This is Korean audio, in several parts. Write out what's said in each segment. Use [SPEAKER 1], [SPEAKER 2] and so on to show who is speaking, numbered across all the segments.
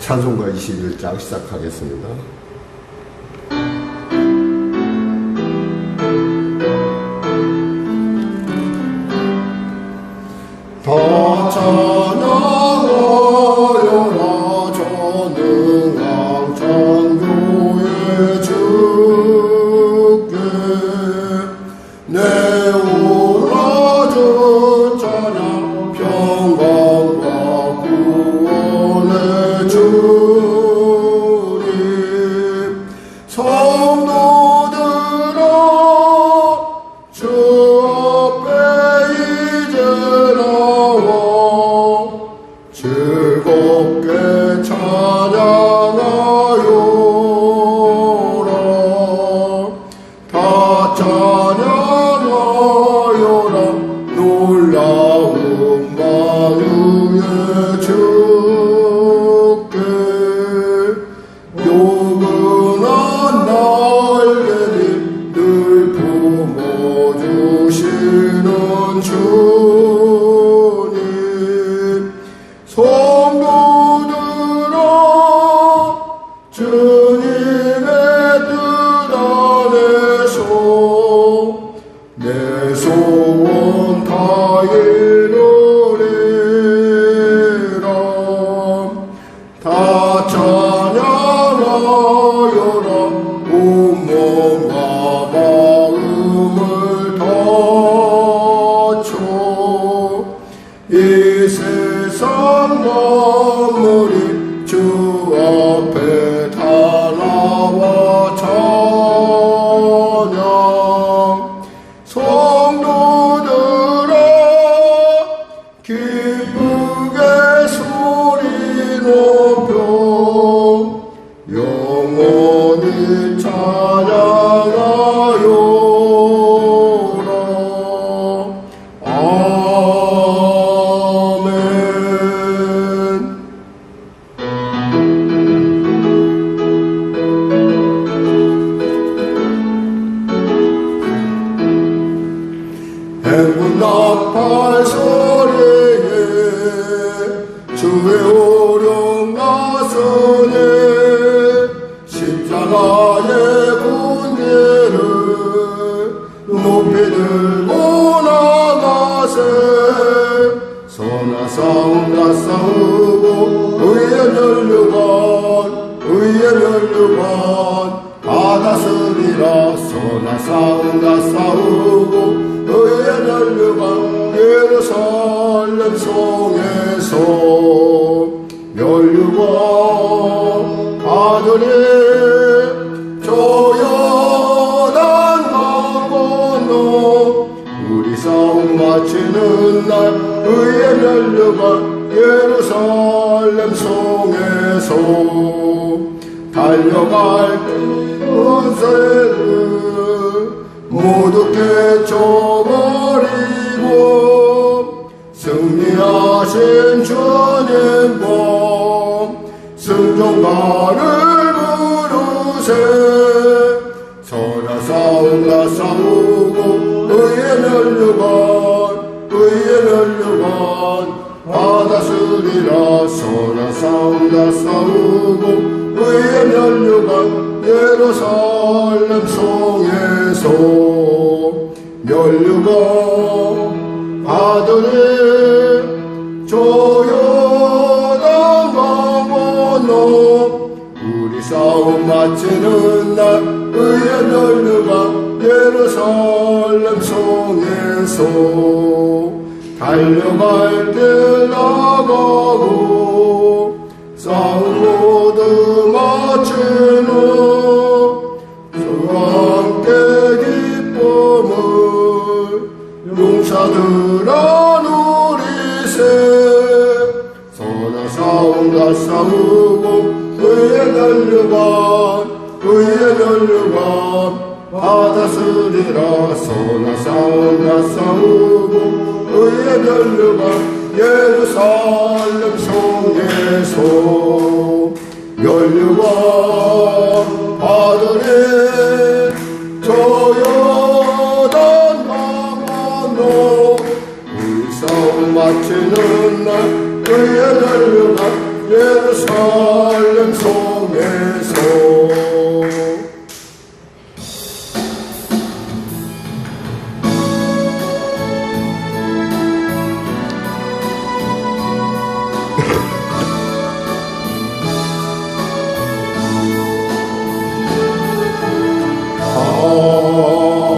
[SPEAKER 1] 찬송가 21장 시작하겠습니다. 다 찬양하여라 전능한 창조의 주께 내 오라전 찬양 평강과 구원의 주님 성도들아 주 앞에 이제 나와 즐겁게 찬양하여라 다 찬양하여라 놀라운 만유의 주께 요근한 날개를 늘 품어주시는 주님 성도들아 주님의 뜻 안에서 내 소원 다 이루리라 다 찬양하여라 온몸과 마음을 다쳐 이 세상 만물이 주 앞에 다 나와 찬양 성도들아 기쁘게 소리 높여 영원히 찬양하여라 아멘. 행군 나팔 소리에 주의 오령 나서네 십자가의 군대를 높이 들고 나가세 선한 싸움 다 싸우고 의의 면류관 받았으리라 선한 싸움 다 싸우고 의의 면류관 예루살렘 성에서 면류관 받으리 조연한 강 건너 우리 싸움 마치는 날 의의 면류관 예루살렘 성에서 달려갈 권세를 모두 깨쳐버리고 승리하신 주님 봄 승종가를 부르세 선한 싸움 다 싸우고 의의 면류관 받았으리라 선한 싸움 다 싸우고 의의 면류관 예루살렘 성에서 면류관 받으니 조연한 강 건너 우리 싸움 마치는 날 의의 면류관 예루살렘 성에서 달려갈 길 나가고 싸움 모두 마친 후 주와 함께 기쁨을 용사들아 누리세 선한 싸움 다 싸우고 의의 면류관 받았으리라 선한 싸움 다 싸우고 의의 면류관 예루살렘 성에서 면류관 받으리 조연한 강 건너 우리 싸움 마치는 날 의의 면류관 예루살렘 성에서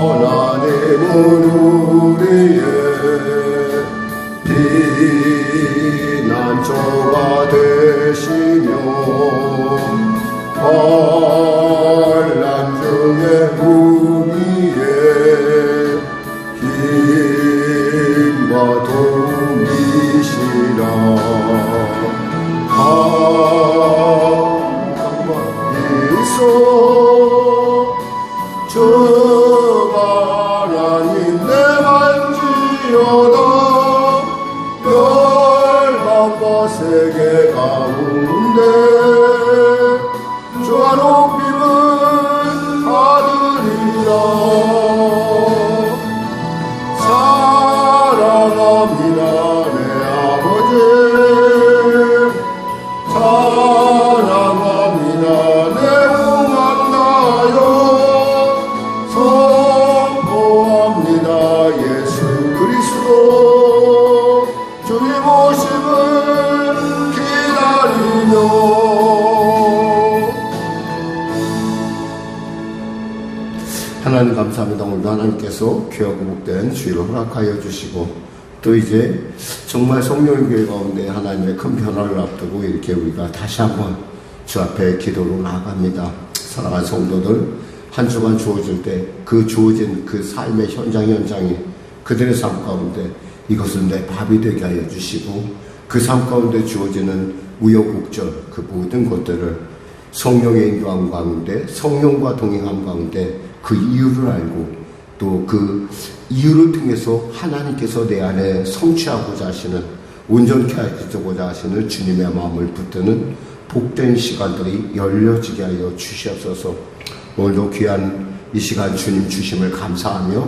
[SPEAKER 1] 하나님은 우리의 피난처가 되시며 환난 중에 우리의 힘과 도움이시라. 가만히서 주 하나님 내 만지어다. 열방과 세계 가운데 주와 높임을 받으리라. 사랑합니다 내 아버지, 사랑합니다 내 응답나여, 선포합니다 예수 그리스도 주의 모심을 기다리며. 하나님 감사합니다. 오늘도 하나님께서 귀하고 복된 주일을 허락하여 주시고, 또 이제 정말 성령의 교회 가운데 하나님의 큰 변화를 앞두고 이렇게 우리가 다시 한번 주 앞에 기도로 나아갑니다. 사랑하는 성도들, 한 주간 주어질 때 그 주어진 그 삶의 현장이 그들의 삶 가운데 이것은 내 밥이 되게 하여 주시고, 그 삶 가운데 주어지는 우여곡절 그 모든 것들을 성령의 인도함 가운데, 성령과 동행함 가운데 그 이유를 알고, 또 그 이유를 통해서 하나님께서 내 안에 성취하고자 하시는, 온전케 하시고자 하시는 주님의 마음을 붙드는 복된 시간들이 열려지게 하여 주시옵소서. 오늘도 귀한 이 시간 주님 주심을 감사하며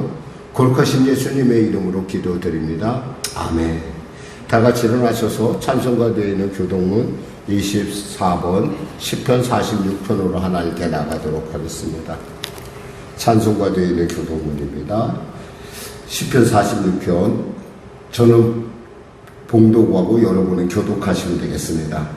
[SPEAKER 1] 거룩하신 예수님의 이름으로 기도드립니다. 아멘. 다 같이 일어나셔서 찬송가 되어 있는 교동문 24번 시편 46편으로 하나님께 나가도록 하겠습니다. 찬송가 되어 있는 교동문입니다. 시편 46편. 저는 봉독하고 여러분은 교독하시면 되겠습니다.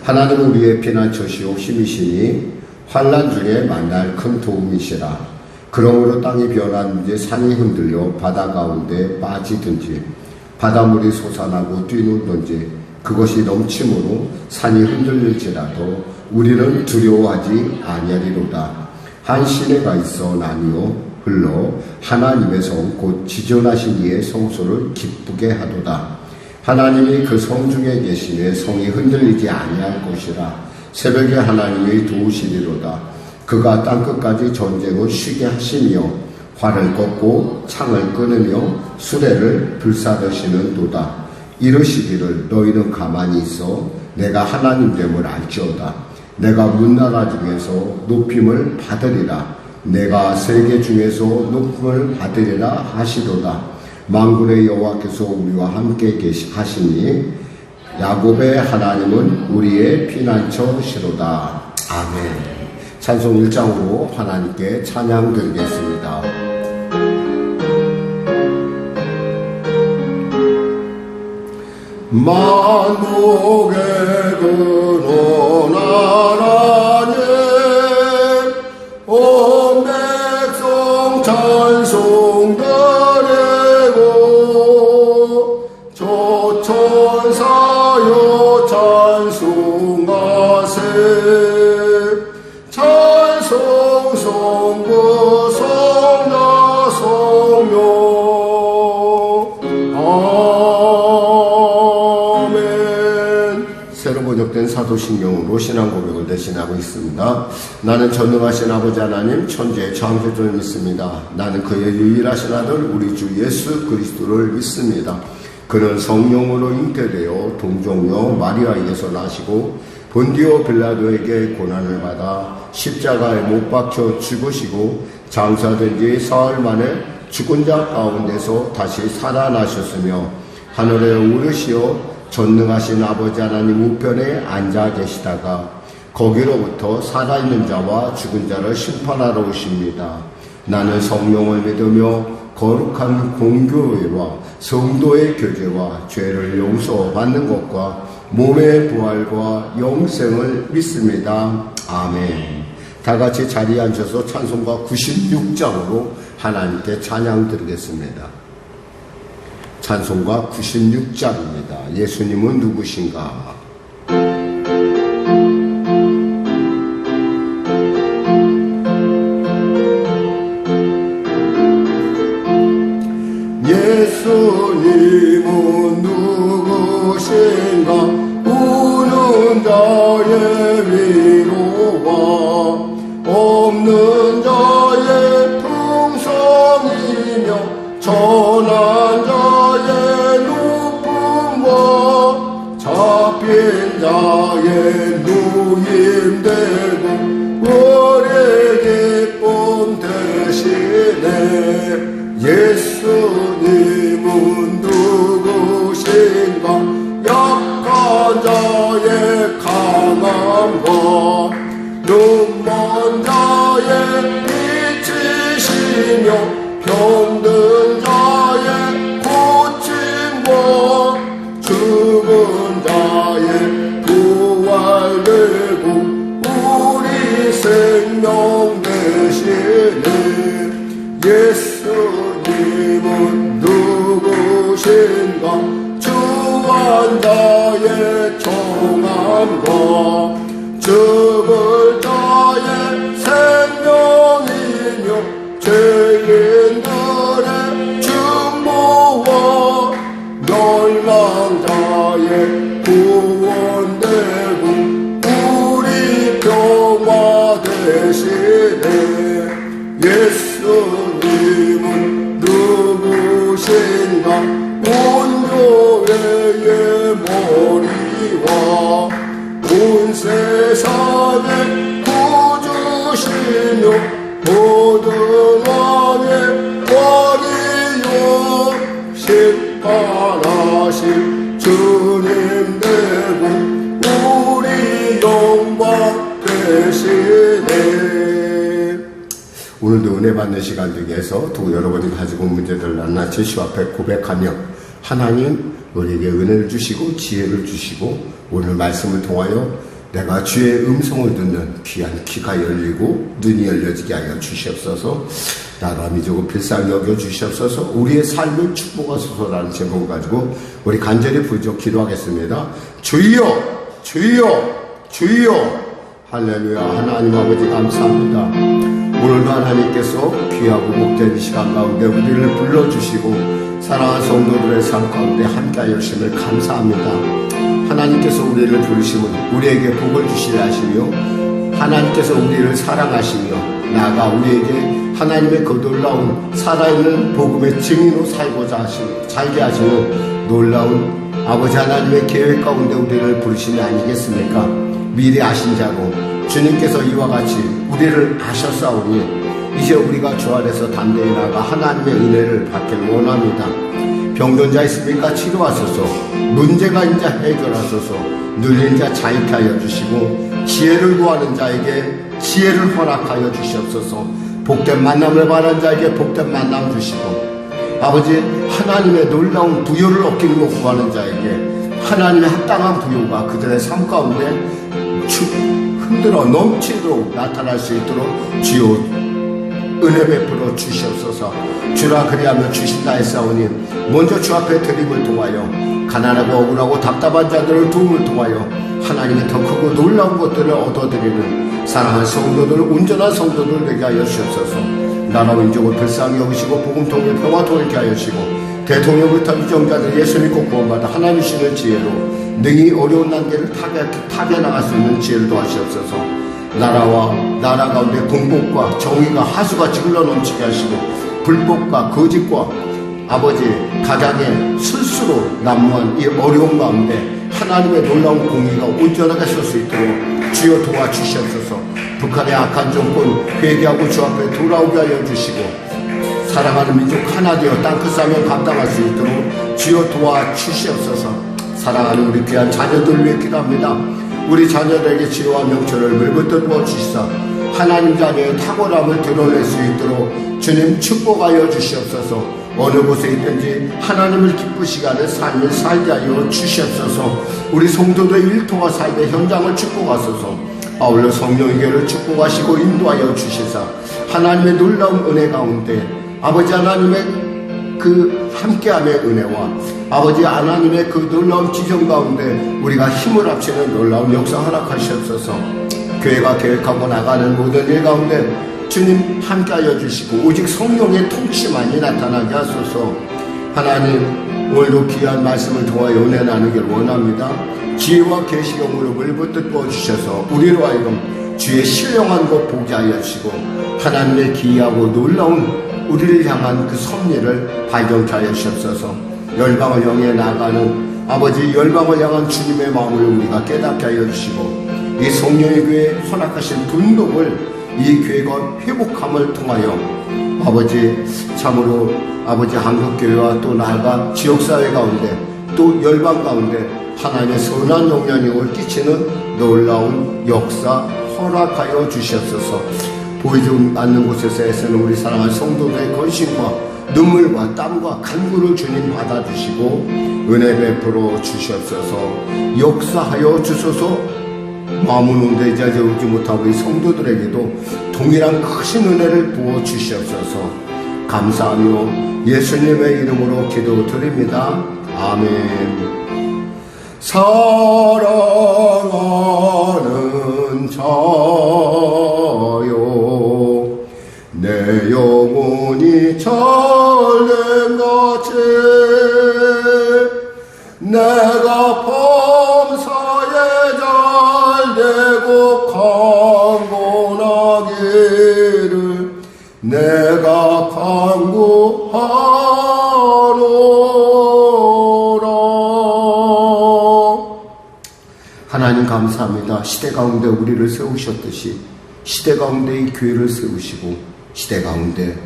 [SPEAKER 1] 하나님은 우리의 피난처시오 힘이시니 환난 중에 만날 큰 도움이시라. 그러므로 땅이 변하든지 산이 흔들려 바다 가운데 빠지든지 바닷물이 솟아나고 뛰놀든지 그것이 넘침으로 산이 흔들릴지라도 우리는 두려워하지 아니하리로다. 한 시내가 있어 나뉘어 흘러 하나님의 성 곧 지존하신 이의 성소를 기쁘게 하도다. 하나님이 그 성 중에 계시매 성이 흔들리지 아니할 것이라. 새벽에 하나님이 도우시리로다. 그가 땅끝까지 전쟁을 쉬게 하시며 활을 꺾고 창을 끊으며 수레를 불사르시는 도다. 이르시기를 너희는 가만히 있어 내가 하나님 됨을 알지어다. 내가 문나라 중에서 높임을 받으리라. 내가 세계 중에서 높임을 받으리라 하시도다. 만군의 여호와께서 우리와 함께 하시니 야곱의 하나님은 우리의 피난처시로다. 아멘. 찬송 1장으로 하나님께 찬양 드리겠습니다. 만국의 근원 하나님 온 백성 찬송 드리고 조천사여 찬송하세. 찬송 성부 성자 성령 새로 번역된 사도신경으로 신앙 고백을 대신하고 있습니다. 나는 전능하신 아버지 하나님 천지의 창조주를 믿습니다. 나는 그의 유일하신 아들 우리 주 예수 그리스도를 믿습니다. 그는 성령으로 잉태되어 동정녀 마리아에게서 나시고 본디오 빌라도에게 고난을 받아 십자가에 못 박혀 죽으시고 장사된 지 사흘 만에 죽은 자 가운데서 다시 살아나셨으며 하늘에 오르시어 전능하신 아버지 하나님 우편에 앉아 계시다가 거기로부터 살아있는 자와 죽은 자를 심판하러 오십니다. 나는 성령을 믿으며 거룩한 공교회와 성도의 교제와 죄를 용서받는 것과 몸의 부활과 영생을 믿습니다. 아멘. 다 같이 자리에 앉아서 찬송가 96장으로 하나님께 찬양 드리겠습니다. 찬송가 96장입니다. 예수님은 누구신가? 예수님은 누구신가? 우는 자의 위로와 없는 자의 풍성이며 전한 자의 높음과 잡힌 자의 누임되고 우리의 기쁨 되시네. 예수님은 누구신가? 약한 자의 강함과 눈먼 자의 빛이시며 병든 자의 고침과 죽은 자의 부활되고 우리 생명 되시네. 예수님은 누구신가? 주한 자의 정함과 죽을 자의 생명이며 죄인들의 중보와 멸망자의 구원되고 우리 평화 되시네. 예수님은 누구신가? 온 교회의 머리와 온 세상의 구주시며 모든 왕의 왕이요 심판하신 주님 되고 우리 영광 되시네. 오늘도 은혜 받는 시간 중에서 또 여러분이 가지고 온 문제들을 낱낱이 주 앞에 고백하며 하나님 우리에게 은혜를 주시고 지혜를 주시고 오늘 말씀을 통하여 내가 주의 음성을 듣는 귀한 귀가 열리고 눈이 열려지게 하여 주시옵소서. 나라 민족을 필상 여겨 주시옵소서. 우리의 삶을 축복하소서라는 제목을 가지고 우리 간절히 부르짖어 기도하겠습니다. 주여 주여 주여. 할렐루야. 하나님 아버지 감사합니다. 오늘도 하나님께서 귀하고 복된 시간 가운데 우리를 불러주시고 사랑하는 성도들의 삶 가운데 함께하여 주심을 감사합니다. 하나님께서 우리를 부르시면 우리에게 복을 주시려 하시며 하나님께서 우리를 사랑하시며 나아가 우리에게 하나님의 그 놀라운 살아있는 복음의 증인으로 살게 하시는 놀라운 아버지 하나님의 계획 가운데 우리를 부르심이 아니겠습니까? 미리 아신 자로 주님께서 이와 같이 우리를 아셨사오니 이제 우리가 주 안에서 담대히 나가 하나님의 은혜를 받기를 원합니다. 병든 자 있습니까? 치료하소서. 문제가 있는 자 해결하소서. 눌린 자 자유케 하여 주시고 지혜를 구하는 자에게 지혜를 허락하여 주시옵소서. 복된 만남을 바라는 자에게 복된 만남 주시고 아버지 하나님의 놀라운 부요를 얻기를 구하는 자에게 하나님의 합당한 부요가 그들의 삶 가운데 흔들어 넘치도록 나타날 수 있도록 주여 은혜 베풀어 주시옵소서. 주라 그리하며 주신다 했사오니 먼저 주 앞에 드림을 통하여 가난하고 억울하고 답답한 자들을 도움을 통하여 하나님의 더 크고 놀라운 것들을 얻어드리는 사랑하는 성도들 온전한 성도들 되게 하여 주옵소서. 나라와 민족을 불쌍히 여기시고 복음통일 평화 통일케 하여 주시고 대통령부터 유정자들 예수 믿고 구원받아 하나님 주시는 지혜로 능히 어려운 난계를 타게 나갈 수 있는 지혜를 도하시옵소서. 나라 가운데 공복과 정의가 하수같이 흘러넘치게 하시고 불법과 거짓과 아버지 가장의 술수로 난무한 이 어려운 가운데 하나님의 놀라운 공의가 온전하게 설 수 있도록 주여 도와주시옵소서. 북한의 악한 정권 회개하고 주 앞에 돌아오게 하여 주시고 사랑하는 민족 하나 되어 땅끝 사명 감당할 수 있도록 주여 도와주시옵소서. 사랑하는 우리 귀한 자녀들 위해 기도합니다. 우리 자녀들에게 지혜와 명철을 물부터 부어주시사 하나님 자녀의 탁월함을 드러낼 수 있도록 주님 축복하여 주시옵소서. 어느 곳에 있든지 하나님을 기쁘시게 하는 삶을 살게 하여 주시옵소서. 우리 성도들의 일터와 삶의 현장을 축복하소서. 아울러 성령의 교회를 축복하시고 인도하여 주시사 하나님의 놀라운 은혜 가운데 아버지 하나님의 그 함께함의 은혜와 아버지 하나님의 그 놀라운 지정 가운데 우리가 힘을 합치는 놀라운 역사 허락하시옵소서. 교회가 계획하고 나가는 모든 일 가운데 주님 함께하여 주시고 오직 성령의 통치만이 나타나게 하소서. 하나님 오늘도 귀한 말씀을 통하여 은혜 나누길 원합니다. 지혜와 계시로 물부터 부어주셔서 우리로 하여금 주의 신령한 것 보게 하여 주시고 하나님의 기이하고 놀라운 우리를 향한 그 섭리를 발견케 하여 주옵소서. 열방을 향해 나가는 아버지 열방을 향한 주님의 마음을 우리가 깨닫게 하여 주시고 이 성령의 교회에 허락하신 분독을 이 교회가 회복함을 통하여 아버지 참으로 아버지 한국교회와 또 나아가 지역사회 가운데 또 열방 가운데 하나님의 선한 영향력을 끼치는 놀라운 역사 허락하여 주시옵소서. 보이지 않는 곳에서 애쓰는 우리 사랑하는 성도들의 헌신과 눈물과 땀과 간구를 주님 받아주시고 은혜 베풀어 주시옵소서. 역사하여 주소서. 마음은 온데 이제 오지 못하고 이 성도들에게도 동일한 크신 은혜를 부어 주시옵소서. 감사하며 예수님의 이름으로 기도드립니다. 아멘. 사랑하는 자요 내 영혼이 잘된같이 내가 범사에 잘되고 강건하기를 내가 간구하노라. 하나님 감사합니다. 시대 가운데 우리를 세우셨듯이 시대 가운데 이 교회를 세우시고 시대 가운데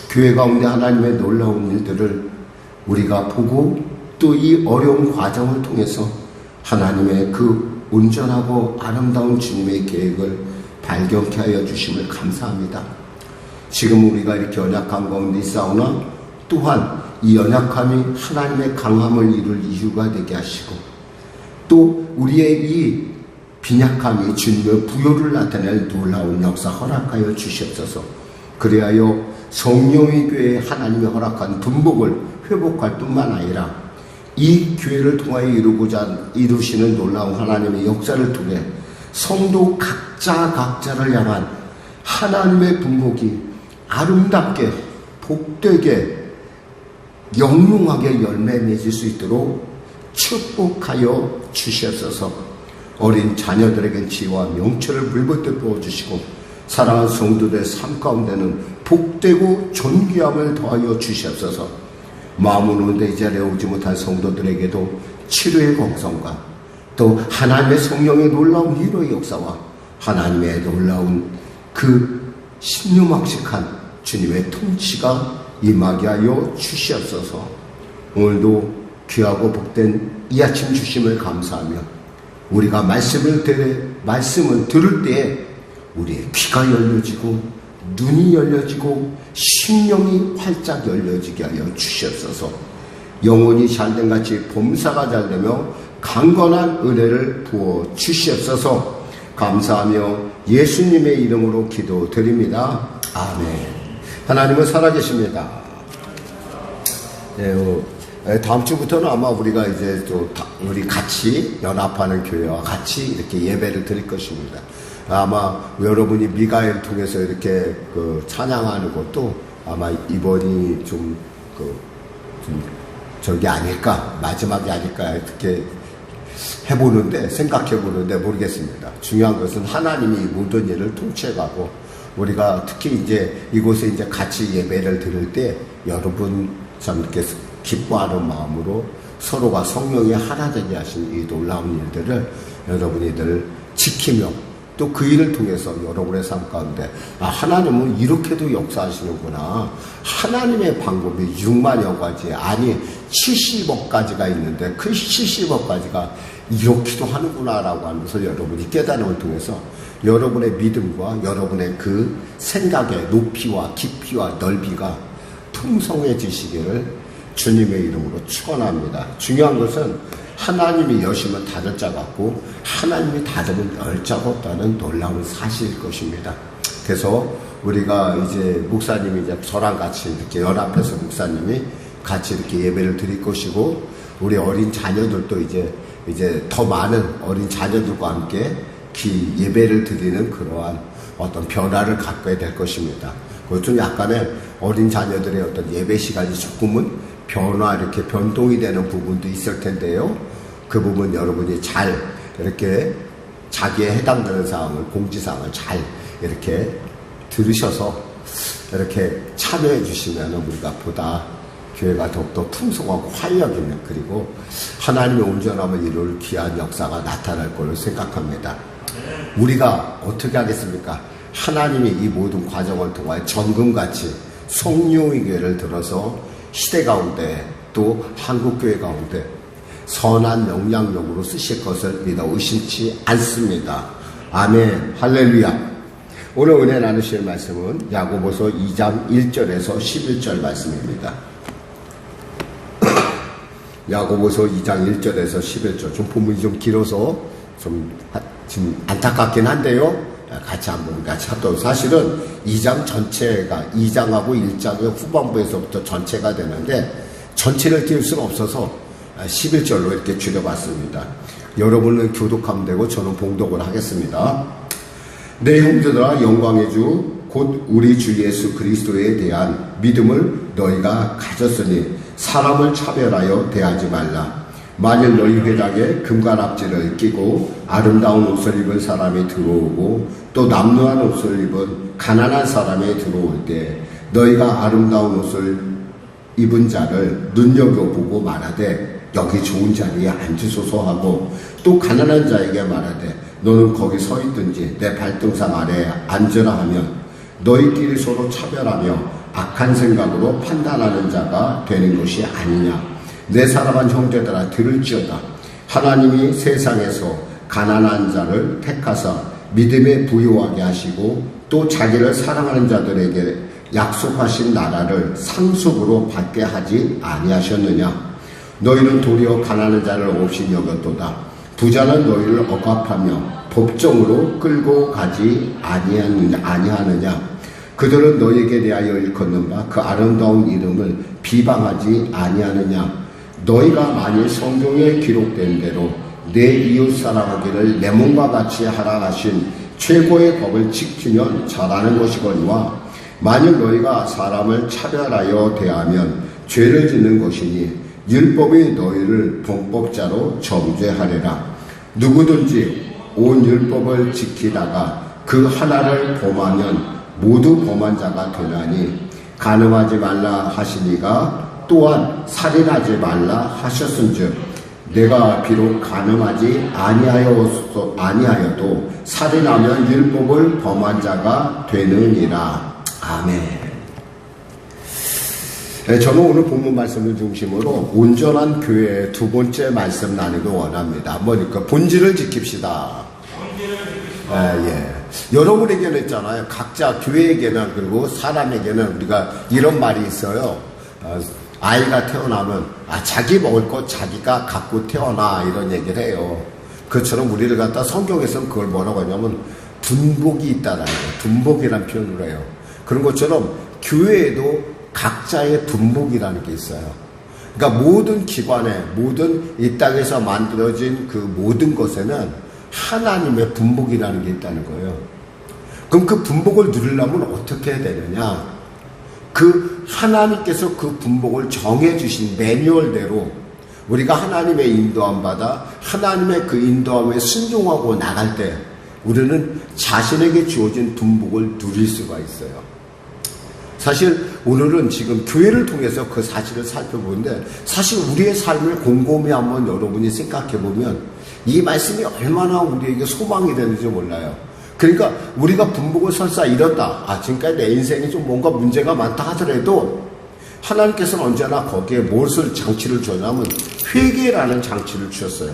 [SPEAKER 1] 교회 가운데 하나님의 놀라운 일들을 우리가 보고 또 이 어려운 과정을 통해서 하나님의 그 온전하고 아름다운 주님의 계획을 발견케 하여 주심을 감사합니다. 지금 우리가 이렇게 연약한 가운데 있사오나 또한 이 연약함이 하나님의 강함을 이룰 이유가 되게 하시고 또 우리의 이 빈약함이 주님의 부요를 나타낼 놀라운 역사 허락하여 주시옵소서. 그리하여 성령의 교회에 하나님이 허락한 분복을 회복할 뿐만 아니라 이 교회를 통하여 이루시는 놀라운 하나님의 역사를 통해 성도 각자를 향한 하나님의 분복이 아름답게 복되게 영롱하게 열매 맺을 수 있도록 축복하여 주시옵소서. 어린 자녀들에겐 지혜와 명철을 물부터 부어주시고 사랑하는 성도들의 삶 가운데는 복되고 존귀함을 더하여 주시옵소서. 마음은 온데 이 자리에 오지 못한 성도들에게도 치료의 공성과 또 하나님의 성령의 놀라운 위로의 역사와 하나님의 놀라운 그 신유막식한 주님의 통치가 임하게 하여 주시옵소서. 오늘도 귀하고 복된 이 아침 주심을 감사하며 우리가 말씀을 들을 때에 우리의 귀가 열려지고 눈이 열려지고 심령이 활짝 열려지게 하여 주시옵소서. 영혼이 잘된 같이 범사가 잘되며 강건한 은혜를 부어 주시옵소서. 감사하며 예수님의 이름으로 기도드립니다. 아멘. 하나님은 살아계십니다. 네, 다음 주부터는 아마 우리가 이제 또 우리 같이 연합하는 교회와 같이 이렇게 예배를 드릴 것입니다. 아마 여러분이 미가엘 통해서 이렇게 찬양하는 것도 아마 이번이 좀 저게 아닐까, 마지막이 아닐까 이렇게 생각해보는데 모르겠습니다. 중요한 것은 하나님이 모든 일을 통치해가고 우리가 특히 이제 이곳에 이제 같이 예배를 드릴 때 여러분 참 이렇게 기뻐하는 마음으로 서로가 성령이 하나 되게 하신 이 놀라운 일들을 여러분이 늘 지키며 또 그 일을 통해서 여러분의 삶 가운데 하나님은 이렇게도 역사하시는구나. 하나님의 방법이 6만여 가지 아니 70억까지가 있는데 그 70억까지가 이렇게도 하는구나라고 하면서 여러분이 깨달음을 통해서 여러분의 믿음과 여러분의 그 생각의 높이와 깊이와 넓이가 풍성해지시기를 주님의 이름으로 축원합니다. 중요한 것은 하나님이 여시면 닫을 자가 없고 하나님이 닫으면 열 자가 없다는 놀라운 사실일 것입니다. 그래서 우리가 이제 목사님이 이제 저랑 같이 이렇게 연합해서 목사님이 같이 이렇게 예배를 드릴 것이고 우리 어린 자녀들도 이제 더 많은 어린 자녀들과 함께 예배를 드리는 그러한 어떤 변화를 갖게 될 것입니다. 그것도 약간의 어린 자녀들의 어떤 예배 시간이 조금은 이렇게 변동이 되는 부분도 있을 텐데요. 그 부분 여러분이 잘 이렇게 자기에 해당되는 사항을, 공지사항을 잘 이렇게 들으셔서 이렇게 참여해 주시면 우리가 보다 교회가 더욱더 풍성하고 활력 있는 그리고 하나님의 온전함을 이룰 귀한 역사가 나타날 것을 생각합니다. 우리가 어떻게 하겠습니까? 하나님이 이 모든 과정을 통하여 정금같이 성령의 교회를 들어서 시대 가운데 또 한국교회 가운데 선한 영향력으로 쓰실 것을 믿어 의심치 않습니다. 아멘. 할렐루야. 오늘 은혜 나누실 말씀은 야고보서 2장 1절에서 11절 말씀입니다. 야고보서 2장 1절에서 11절. 좀 본문이 좀 길어서 좀 안타깝긴 한데요. 같이 한번 같이 하도록. 사실은 2장 전체가 2장하고 1장의 후반부에서부터 전체가 되는데 전체를 띄울 수는 없어서 11절로 이렇게 줄여봤습니다. 여러분은 교독하면 되고 저는 봉독을 하겠습니다. 내 형제들아 영광의 주 곧 우리 주 예수 그리스도에 대한 믿음을 너희가 가졌으니 사람을 차별하여 대하지 말라. 만일 너희 회당에 금과 납지를 끼고 아름다운 옷을 입은 사람이 들어오고 또 남루한 옷을 입은 가난한 사람이 들어올 때 너희가 아름다운 옷을 입은 자를 눈여겨보고 말하되 여기 좋은 자리에 앉으소서 하고 또 가난한 자에게 말하되 너는 거기 서 있든지 내 발등상 아래에 앉으라 하면 너희끼리 서로 차별하며 악한 생각으로 판단하는 자가 되는 것이 아니냐. 내 사랑한 형제들아 들을지어다. 하나님이 세상에서 가난한 자를 택하사 믿음에 부유하게 하시고 또 자기를 사랑하는 자들에게 약속하신 나라를 상속으로 받게 하지 아니하셨느냐. 너희는 도리어 가난한 자를 없이 여겼도다. 부자는 너희를 억압하며 법정으로 끌고 가지 아니하느냐. 그들은 너희에게 대하여 일컫는 바 그 아름다운 이름을 비방하지 아니하느냐. 너희가 만일 성경에 기록된 대로 내 이웃 사랑하기를 내 몸과 같이 하라 하신 최고의 법을 지키면 잘하는 것이거니와 만일 너희가 사람을 차별하여 대하면 죄를 짓는 것이니 율법이 너희를 범법자로 정죄하리라. 누구든지 온 율법을 지키다가 그 하나를 범하면 모두 범한 자가 되나니 간음하지 말라 하시니가 또한 살인하지 말라 하셨은즉 내가 비록 간음하지 아니하여도 살인하면 율법을 범한 자가 되느니라. 아멘. 저는 오늘 본문 말씀을 중심으로 온전한 교회의 두 번째 말씀 나누기 원합니다. 뭐니까 본질을 지킵시다. 예. 여러분에게는 있잖아요. 각자 교회에게는 그리고 사람에게는 우리가 이런 말이 있어요. 아이가 태어나면 자기 먹을 것 자기가 갖고 태어나 이런 얘기를 해요. 그처럼 우리를 갖다 성경에서는 그걸 뭐라고 하냐면 분복이 있다라는 거예요. 분복이라는 표현을 해요. 그런 것처럼 교회에도 각자의 분복이라는 게 있어요. 그러니까 모든 기관에 모든 이 땅에서 만들어진 그 모든 것에는 하나님의 분복이라는 게 있다는 거예요. 그럼 그 분복을 누리려면 어떻게 해야 되느냐? 그 하나님께서 그 분복을 정해주신 매뉴얼대로 우리가 하나님의 인도함 받아 하나님의 그 인도함에 순종하고 나갈 때 우리는 자신에게 주어진 분복을 누릴 수가 있어요. 사실 오늘은 지금 교회를 통해서 그 사실을 살펴보는데 사실 우리의 삶을 곰곰이 한번 여러분이 생각해 보면 이 말씀이 얼마나 우리에게 소망이 되는지 몰라요. 그러니까 우리가 분복을 설사 잃었다. 지금까지 내 인생이 좀 뭔가 문제가 많다 하더라도 하나님께서는 언제나 거기에 무엇을 장치를 주냐면 회개라는 장치를 주셨어요.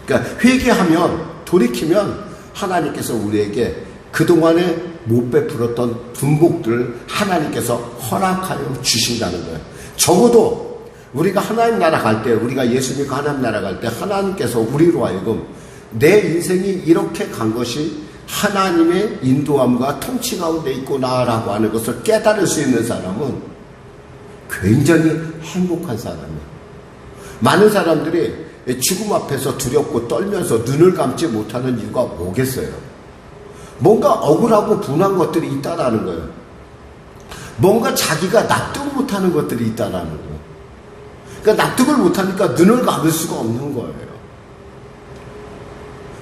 [SPEAKER 1] 그러니까 회개하면, 돌이키면 하나님께서 우리에게 그동안에 못 베풀었던 분복들을 하나님께서 허락하여 주신다는 거예요. 적어도 우리가 하나님 나라 갈 때, 우리가 예수님과 하나님 나라 갈 때 하나님께서 우리로 하여금 내 인생이 이렇게 간 것이 하나님의 인도함과 통치 가운데 있구나라고 하는 것을 깨달을 수 있는 사람은 굉장히 행복한 사람이에요. 많은 사람들이 죽음 앞에서 두렵고 떨면서 눈을 감지 못하는 이유가 뭐겠어요? 뭔가 억울하고 분한 것들이 있다라는 거예요. 뭔가 자기가 납득 못하는 것들이 있다라는 거예요. 그러니까 납득을 못하니까 눈을 감을 수가 없는 거예요.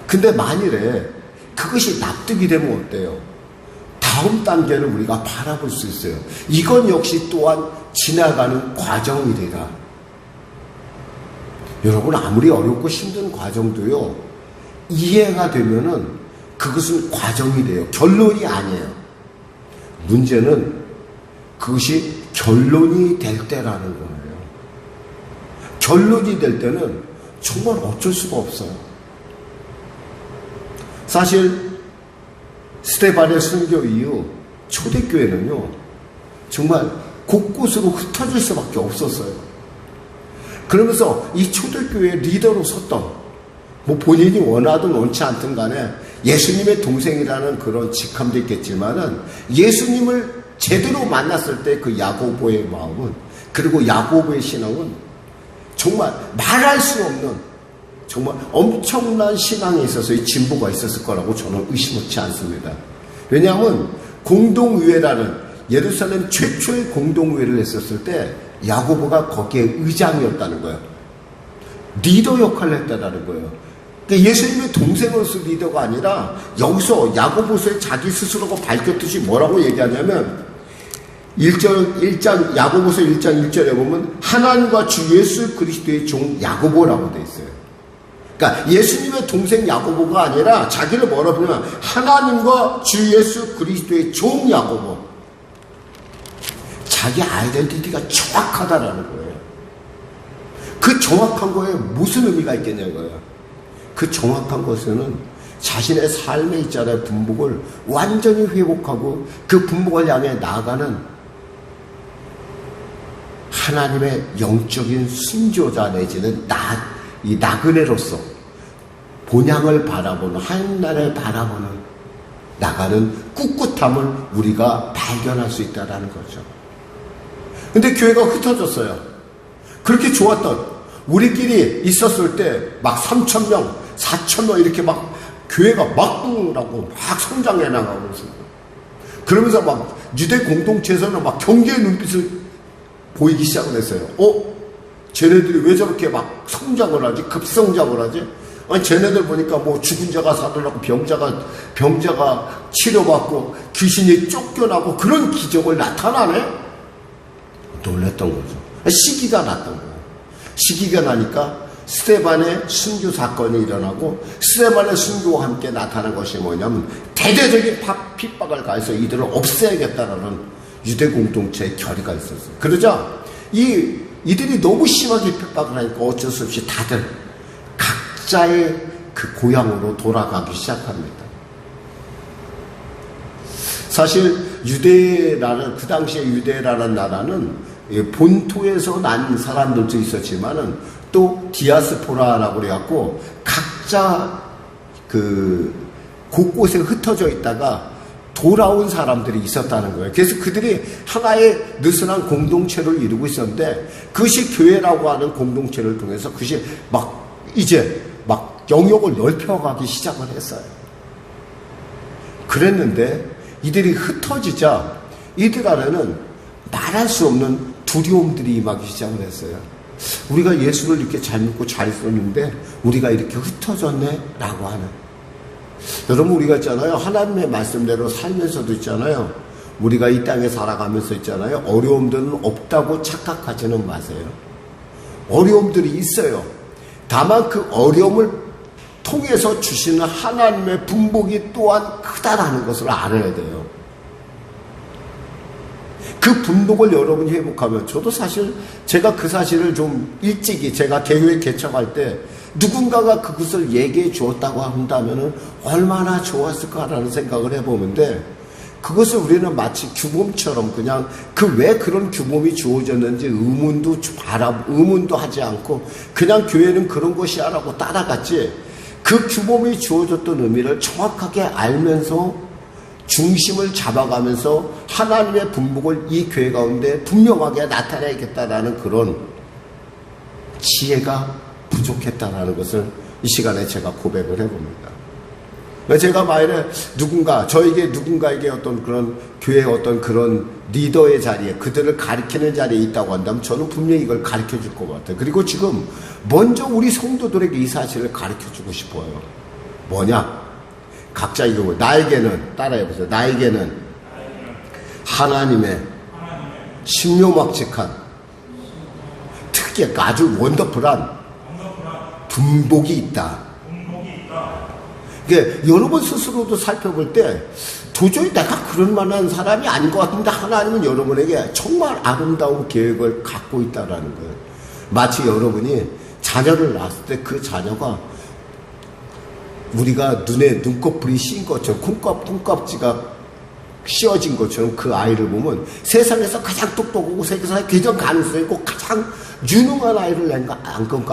[SPEAKER 1] 근데 만일에 그것이 납득이 되면 어때요? 다음 단계를 우리가 바라볼 수 있어요. 이건 역시 또한 지나가는 과정이래라. 여러분, 아무리 어렵고 힘든 과정도요, 이해가 되면은 그것은 과정이 돼요. 결론이 아니에요. 문제는 그것이 결론이 될 때라는 거예요. 결론이 될 때는 정말 어쩔 수가 없어요. 사실 스데반의 순교 이후 초대교회는요, 정말 곳곳으로 흩어질 수밖에 없었어요. 그러면서 이 초대교회 리더로 섰던, 뭐 본인이 원하든 원치 않든 간에 예수님의 동생이라는 그런 직함도 있겠지만은, 예수님을 제대로 만났을 때 그 야고보의 마음은, 그리고 야고보의 신앙은 정말 말할 수 없는 정말 엄청난 신앙에 있어서의 진보가 있었을 거라고 저는 의심치 않습니다. 왜냐하면 공동의회라는, 예루살렘 최초의 공동의회를 했었을 때 야고보가 거기에 의장이었다는 거예요. 리더 역할을 했다는 거예요. 그러니까 예수님의 동생으로서 리더가 아니라, 여기서 야고보서의 자기 스스로가 밝혔듯이 뭐라고 얘기하냐면, 야고보서 1장 1절에 보면 하나님과 주 예수 그리스도의 종 야고보라고 되어 있어요. 그러니까 예수님의 동생 야고보가 아니라 자기를 뭐라 부르냐면 하나님과 주 예수 그리스도의 종 야고보. 자기 아이덴티티가 정확하다라는 거예요. 그 정확한 거에 무슨 의미가 있겠냐고요. 그 정확한 것에는 자신의 삶에 있잖아요, 분복을 완전히 회복하고 그 분복을 향해 나아가는 하나님의 영적인 순교자 내지는 이 나그네로서 본향을 바라보는, 하나님나라를 바라보는 나가는 꿋꿋함을 우리가 발견할 수 있다는 거죠. 근데 교회가 흩어졌어요. 그렇게 좋았던, 우리끼리 있었을 때 막 3,000명, 4,000명 이렇게 막 교회가 막 붕라고 막 성장해 나가고 있어요. 그러면서 막 유대 공동체에서는 막 경계의 눈빛을 보이기 시작을 했어요. 쟤네들이 왜 저렇게 막 성장을 하지? 급성장을 하지? 아니, 쟤네들 보니까 뭐 죽은 자가 살아나고 병자가 치료받고 귀신이 쫓겨나고 그런 기적을 나타나네? 놀랬던 거죠. 시기가 났던 거예요. 시기가 나니까 스데반의 순교 사건이 일어나고, 스데반의 순교와 함께 나타난 것이 뭐냐면 대대적인 핍박을 가해서 이들을 없애야겠다라는 유대 공동체의 결의가 있었어요. 그러자 이들이 너무 심하게 핍박을 하니까 어쩔 수 없이 다들 각자의 그 고향으로 돌아가기 시작합니다. 사실 유대라는, 그 당시에 유대라는 나라는 본토에서 난 사람들도 있었지만은 또 디아스포라라고 그래갖고 각자 그 곳곳에 흩어져 있다가 돌아온 사람들이 있었다는 거예요. 그래서 그들이 하나의 느슨한 공동체를 이루고 있었는데, 그것이 교회라고 하는 공동체를 통해서 그것이 이제 영역을 넓혀가기 시작을 했어요. 그랬는데 이들이 흩어지자 이들 안에는 말할 수 없는 두려움들이 임하기 시작을 했어요. 우리가 예수를 이렇게 잘 믿고 잘 있었는데 우리가 이렇게 흩어졌네? 라고 하는. 여러분, 우리가 있잖아요, 하나님의 말씀대로 살면서도 있잖아요, 우리가 이 땅에 살아가면서 있잖아요, 어려움들은 없다고 착각하지는 마세요. 어려움들이 있어요. 다만 그 어려움을 통해서 주시는 하나님의 분복이 또한 크다라는 것을 알아야 돼요. 그 분복을 여러분이 회복하면, 저도 사실 제가 그 사실을 좀 일찍이 제가 교회 개척할 때 누군가가 그것을 얘기해 주었다고 한다면 얼마나 좋았을까라는 생각을 해보는데, 그것을 우리는 마치 규범처럼 그냥 왜 그런 규범이 주어졌는지 의문도 하지 않고 그냥 교회는 그런 것이야라고 따라갔지, 그 규범이 주어졌던 의미를 정확하게 알면서 중심을 잡아가면서 하나님의 분복을 이 교회 가운데 분명하게 나타내야겠다라는 그런 지혜가 부족했다라는 것을 이 시간에 제가 고백을 해봅니다. 제가 만일에 저에게 누군가에게 어떤 그런 교회의 어떤 그런 리더의 자리에, 그들을 가르치는 자리에 있다고 한다면 저는 분명히 이걸 가르쳐 줄 것 같아요. 그리고 지금 먼저 우리 성도들에게 이 사실을 가르쳐 주고 싶어요. 뭐냐? 각자 이거, 나에게는, 따라해보세요. 나에게는 하나님의 신묘막측한, 특히 아주 원더풀한 분복이 있다. 여러분 스스로도 살펴볼 때 도저히 내가 그럴 만한 사람이 아닌 것 같은데 하나님은 여러분에게 정말 아름다운 계획을 갖고 있다는 거예요. 마치 여러분이 자녀를 낳았을 때 그 자녀가 우리가 눈에 눈꺼풀이 씌인 것처럼 콩깍지가 씌어진 것처럼 그 아이를 보면 세상에서 가장 똑똑하고 세상에 가장 가능성이 있고 가장 유능한 아이를 낳은 것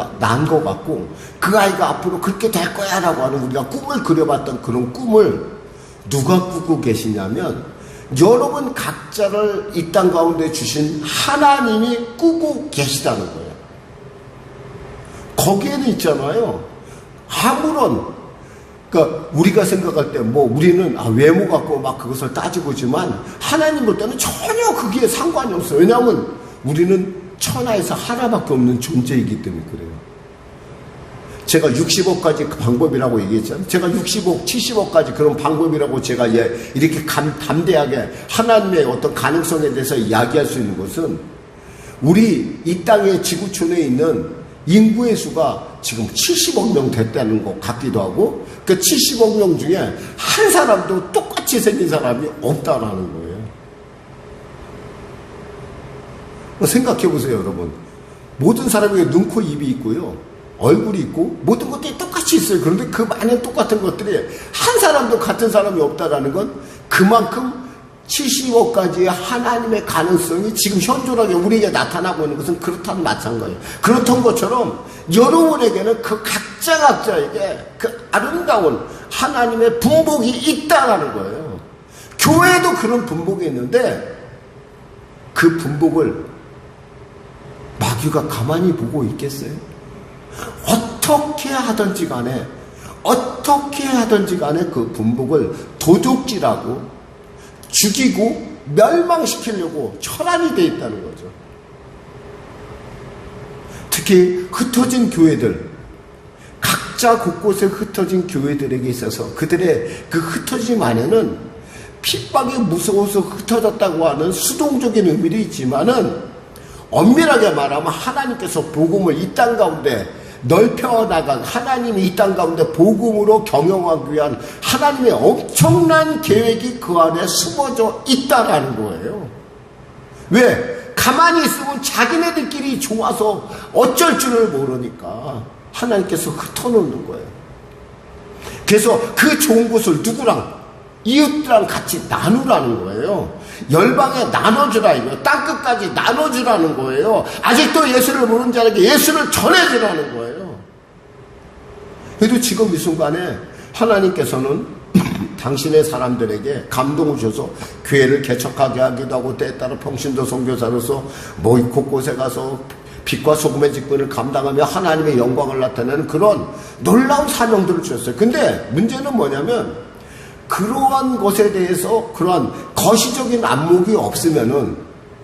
[SPEAKER 1] 같고, 그 아이가 앞으로 그렇게 될 거야 라고 하는 우리가 꿈을 그려봤던 그런 꿈을 누가 꾸고 계시냐면 여러분 각자를 이 땅 가운데 주신 하나님이 꾸고 계시다는 거예요. 거기에는 있잖아요, 그러니까 우리가 생각할 때 우리는 외모 갖고 막 그것을 따지고지만 하나님 볼 때는 전혀 그게 상관이 없어요. 왜냐하면 우리는 천하에서 하나밖에 없는 존재이기 때문에 그래요. 제가 60억까지 그 방법이라고 얘기했잖아요. 제가 60억, 70억까지 그런 방법이라고 제가 이렇게 담대하게 하나님의 어떤 가능성에 대해서 이야기할 수 있는 것은, 우리 이 땅의 지구촌에 있는 인구의 수가 지금 70억 명 됐다는 것 같기도 하고, 그 70억 명 중에 한 사람도 똑같이 생긴 사람이 없다라는 거예요. 생각해 보세요, 여러분. 모든 사람에게 눈, 코, 입이 있고요, 얼굴이 있고 모든 것들이 똑같이 있어요. 그런데 그 많은 똑같은 것들이 한 사람도 같은 사람이 없다라는 건 그만큼 70억까지의 하나님의 가능성이 지금 현존하게 우리에게 나타나고 있는 것은 그렇다는 마찬가지예요. 그렇던 것처럼 여러분에게는 그 각자에게 그 아름다운 하나님의 분복이 있다라는 거예요. 교회도 그런 분복이 있는데 그 분복을 마귀가 가만히 보고 있겠어요? 어떻게 하든지 간에 그 분복을 도둑질하고 죽이고 멸망시키려고 철안이 되어 있다는 거죠. 특히 흩어진 교회들, 각자 곳곳에 흩어진 교회들에게 있어서 그들의 그 흩어짐 안에는 핍박이 무서워서 흩어졌다고 하는 수동적인 의미도 있지만은, 엄밀하게 말하면 하나님께서 복음을 이 땅 가운데 넓혀나간, 하나님이 이 땅 가운데 복음으로 경영하기 위한 하나님의 엄청난 계획이 그 안에 숨어져 있다라는 거예요. 왜? 가만히 있으면 자기네들끼리 좋아서 어쩔 줄을 모르니까 하나님께서 흩어놓는 거예요. 그래서 그 좋은 것을 누구랑? 이웃들랑 같이 나누라는 거예요. 열방에 나눠주라 이거예요. 땅끝까지 나눠주라는 거예요. 아직도 예수를 모르는 자에게 예수를 전해주라는 거예요. 그래도 지금 이 순간에 하나님께서는 당신의 사람들에게 감동을 주셔서 교회를 개척하게 하기도 하고, 때에 따라 평신도 선교사로서 곳곳에 가서 빛과 소금의 직분을 감당하며 하나님의 영광을 나타내는 그런 놀라운 사명들을 주셨어요. 근데 문제는 뭐냐면, 그러한 것에 대해서 그러한 거시적인 안목이 없으면은,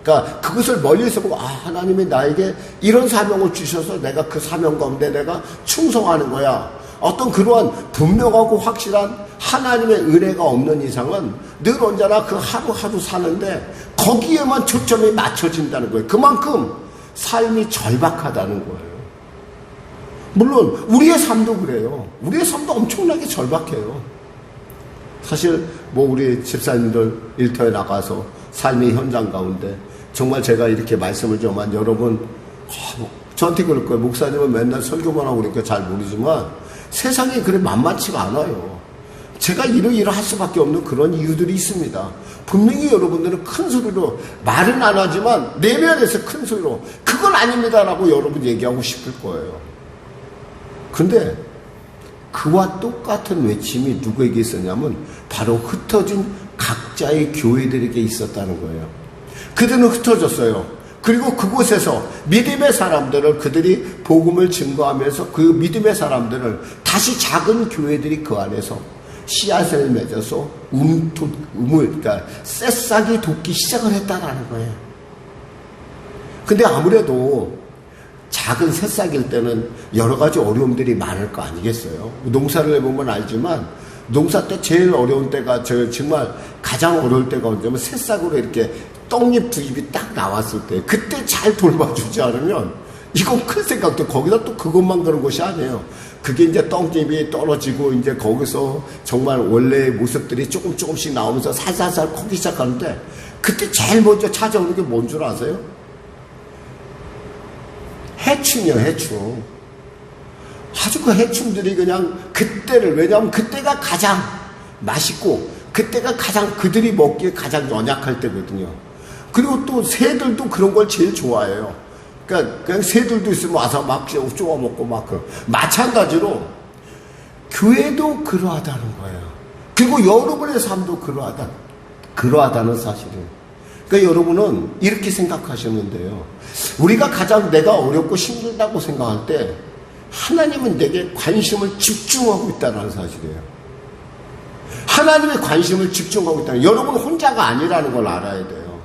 [SPEAKER 1] 그러니까 그것을 멀리서 보고, 하나님이 나에게 이런 사명을 주셔서 내가 그 사명 가운데 내가 충성하는 거야. 어떤 그러한 분명하고 확실한 하나님의 은혜가 없는 이상은 늘 언제나 그 하루하루 사는데 거기에만 초점이 맞춰진다는 거예요. 그만큼 삶이 절박하다는 거예요. 물론 우리의 삶도 그래요. 우리의 삶도 엄청나게 절박해요. 사실 우리 집사님들 일터에 나가서 삶의 현장 가운데 정말 제가 이렇게 말씀을 좀한 여러분 저한테 그럴 거예요. 목사님은 맨날 설교만 하고 그러니까 잘 모르지만 세상이 그래 만만치가 않아요. 제가 이러할 수밖에 없는 그런 이유들이 있습니다. 분명히 여러분들은 큰 소리로 말은 안 하지만 내면에서 큰 소리로 그건 아닙니다라고 여러분 얘기하고 싶을 거예요. 근데 그와 똑같은 외침이 누구에게 있었냐면 바로 흩어진 각자의 교회들에게 있었다는 거예요. 그들은 흩어졌어요. 그리고 그곳에서 믿음의 사람들을 그들이 복음을 증거하면서 그 믿음의 사람들을 다시 작은 교회들이 그 안에서 씨앗을 맺어서 그러니까 새싹이 돋기 시작을 했다라는 거예요. 근데 아무래도 작은 새싹일 때는 여러 가지 어려움들이 많을 거 아니겠어요? 농사를 해보면 알지만 농사 때 제일 어려운 때가 정말 가장 어려울 때가 언제면 새싹으로 이렇게 떡잎 두 잎이 딱 나왔을 때 그때 잘 돌봐주지 않으면 이건 큰 생각도 거기다 또 그것만 그런 것이 아니에요. 그게 이제 떡잎이 떨어지고 이제 거기서 정말 원래의 모습들이 조금씩 나오면서 살살살 커기 시작하는데 그때 제일 먼저 찾아오는 게 뭔 줄 아세요? 해충이요, 해충. 아주 그 해충들이 그냥 그때를, 왜냐하면 그때가 가장 맛있고 그때가 가장 그들이 먹기에 가장 연약할 때거든요. 그리고 또 새들도 그런 걸 제일 좋아해요. 그러니까 그냥 새들도 있으면 와서 막 쪼아 먹고 막 마찬가지로 교회도 그러하다는 거예요. 그리고 여러분의 삶도 그러하다는 사실이에요. 그러니까 여러분은 이렇게 생각하시면 돼요. 우리가 가장 내가 어렵고 힘들다고 생각할 때 하나님은 내게 관심을 집중하고 있다는 사실이에요. 하나님의 관심을 집중하고 있다는, 여러분 혼자가 아니라는 걸 알아야 돼요.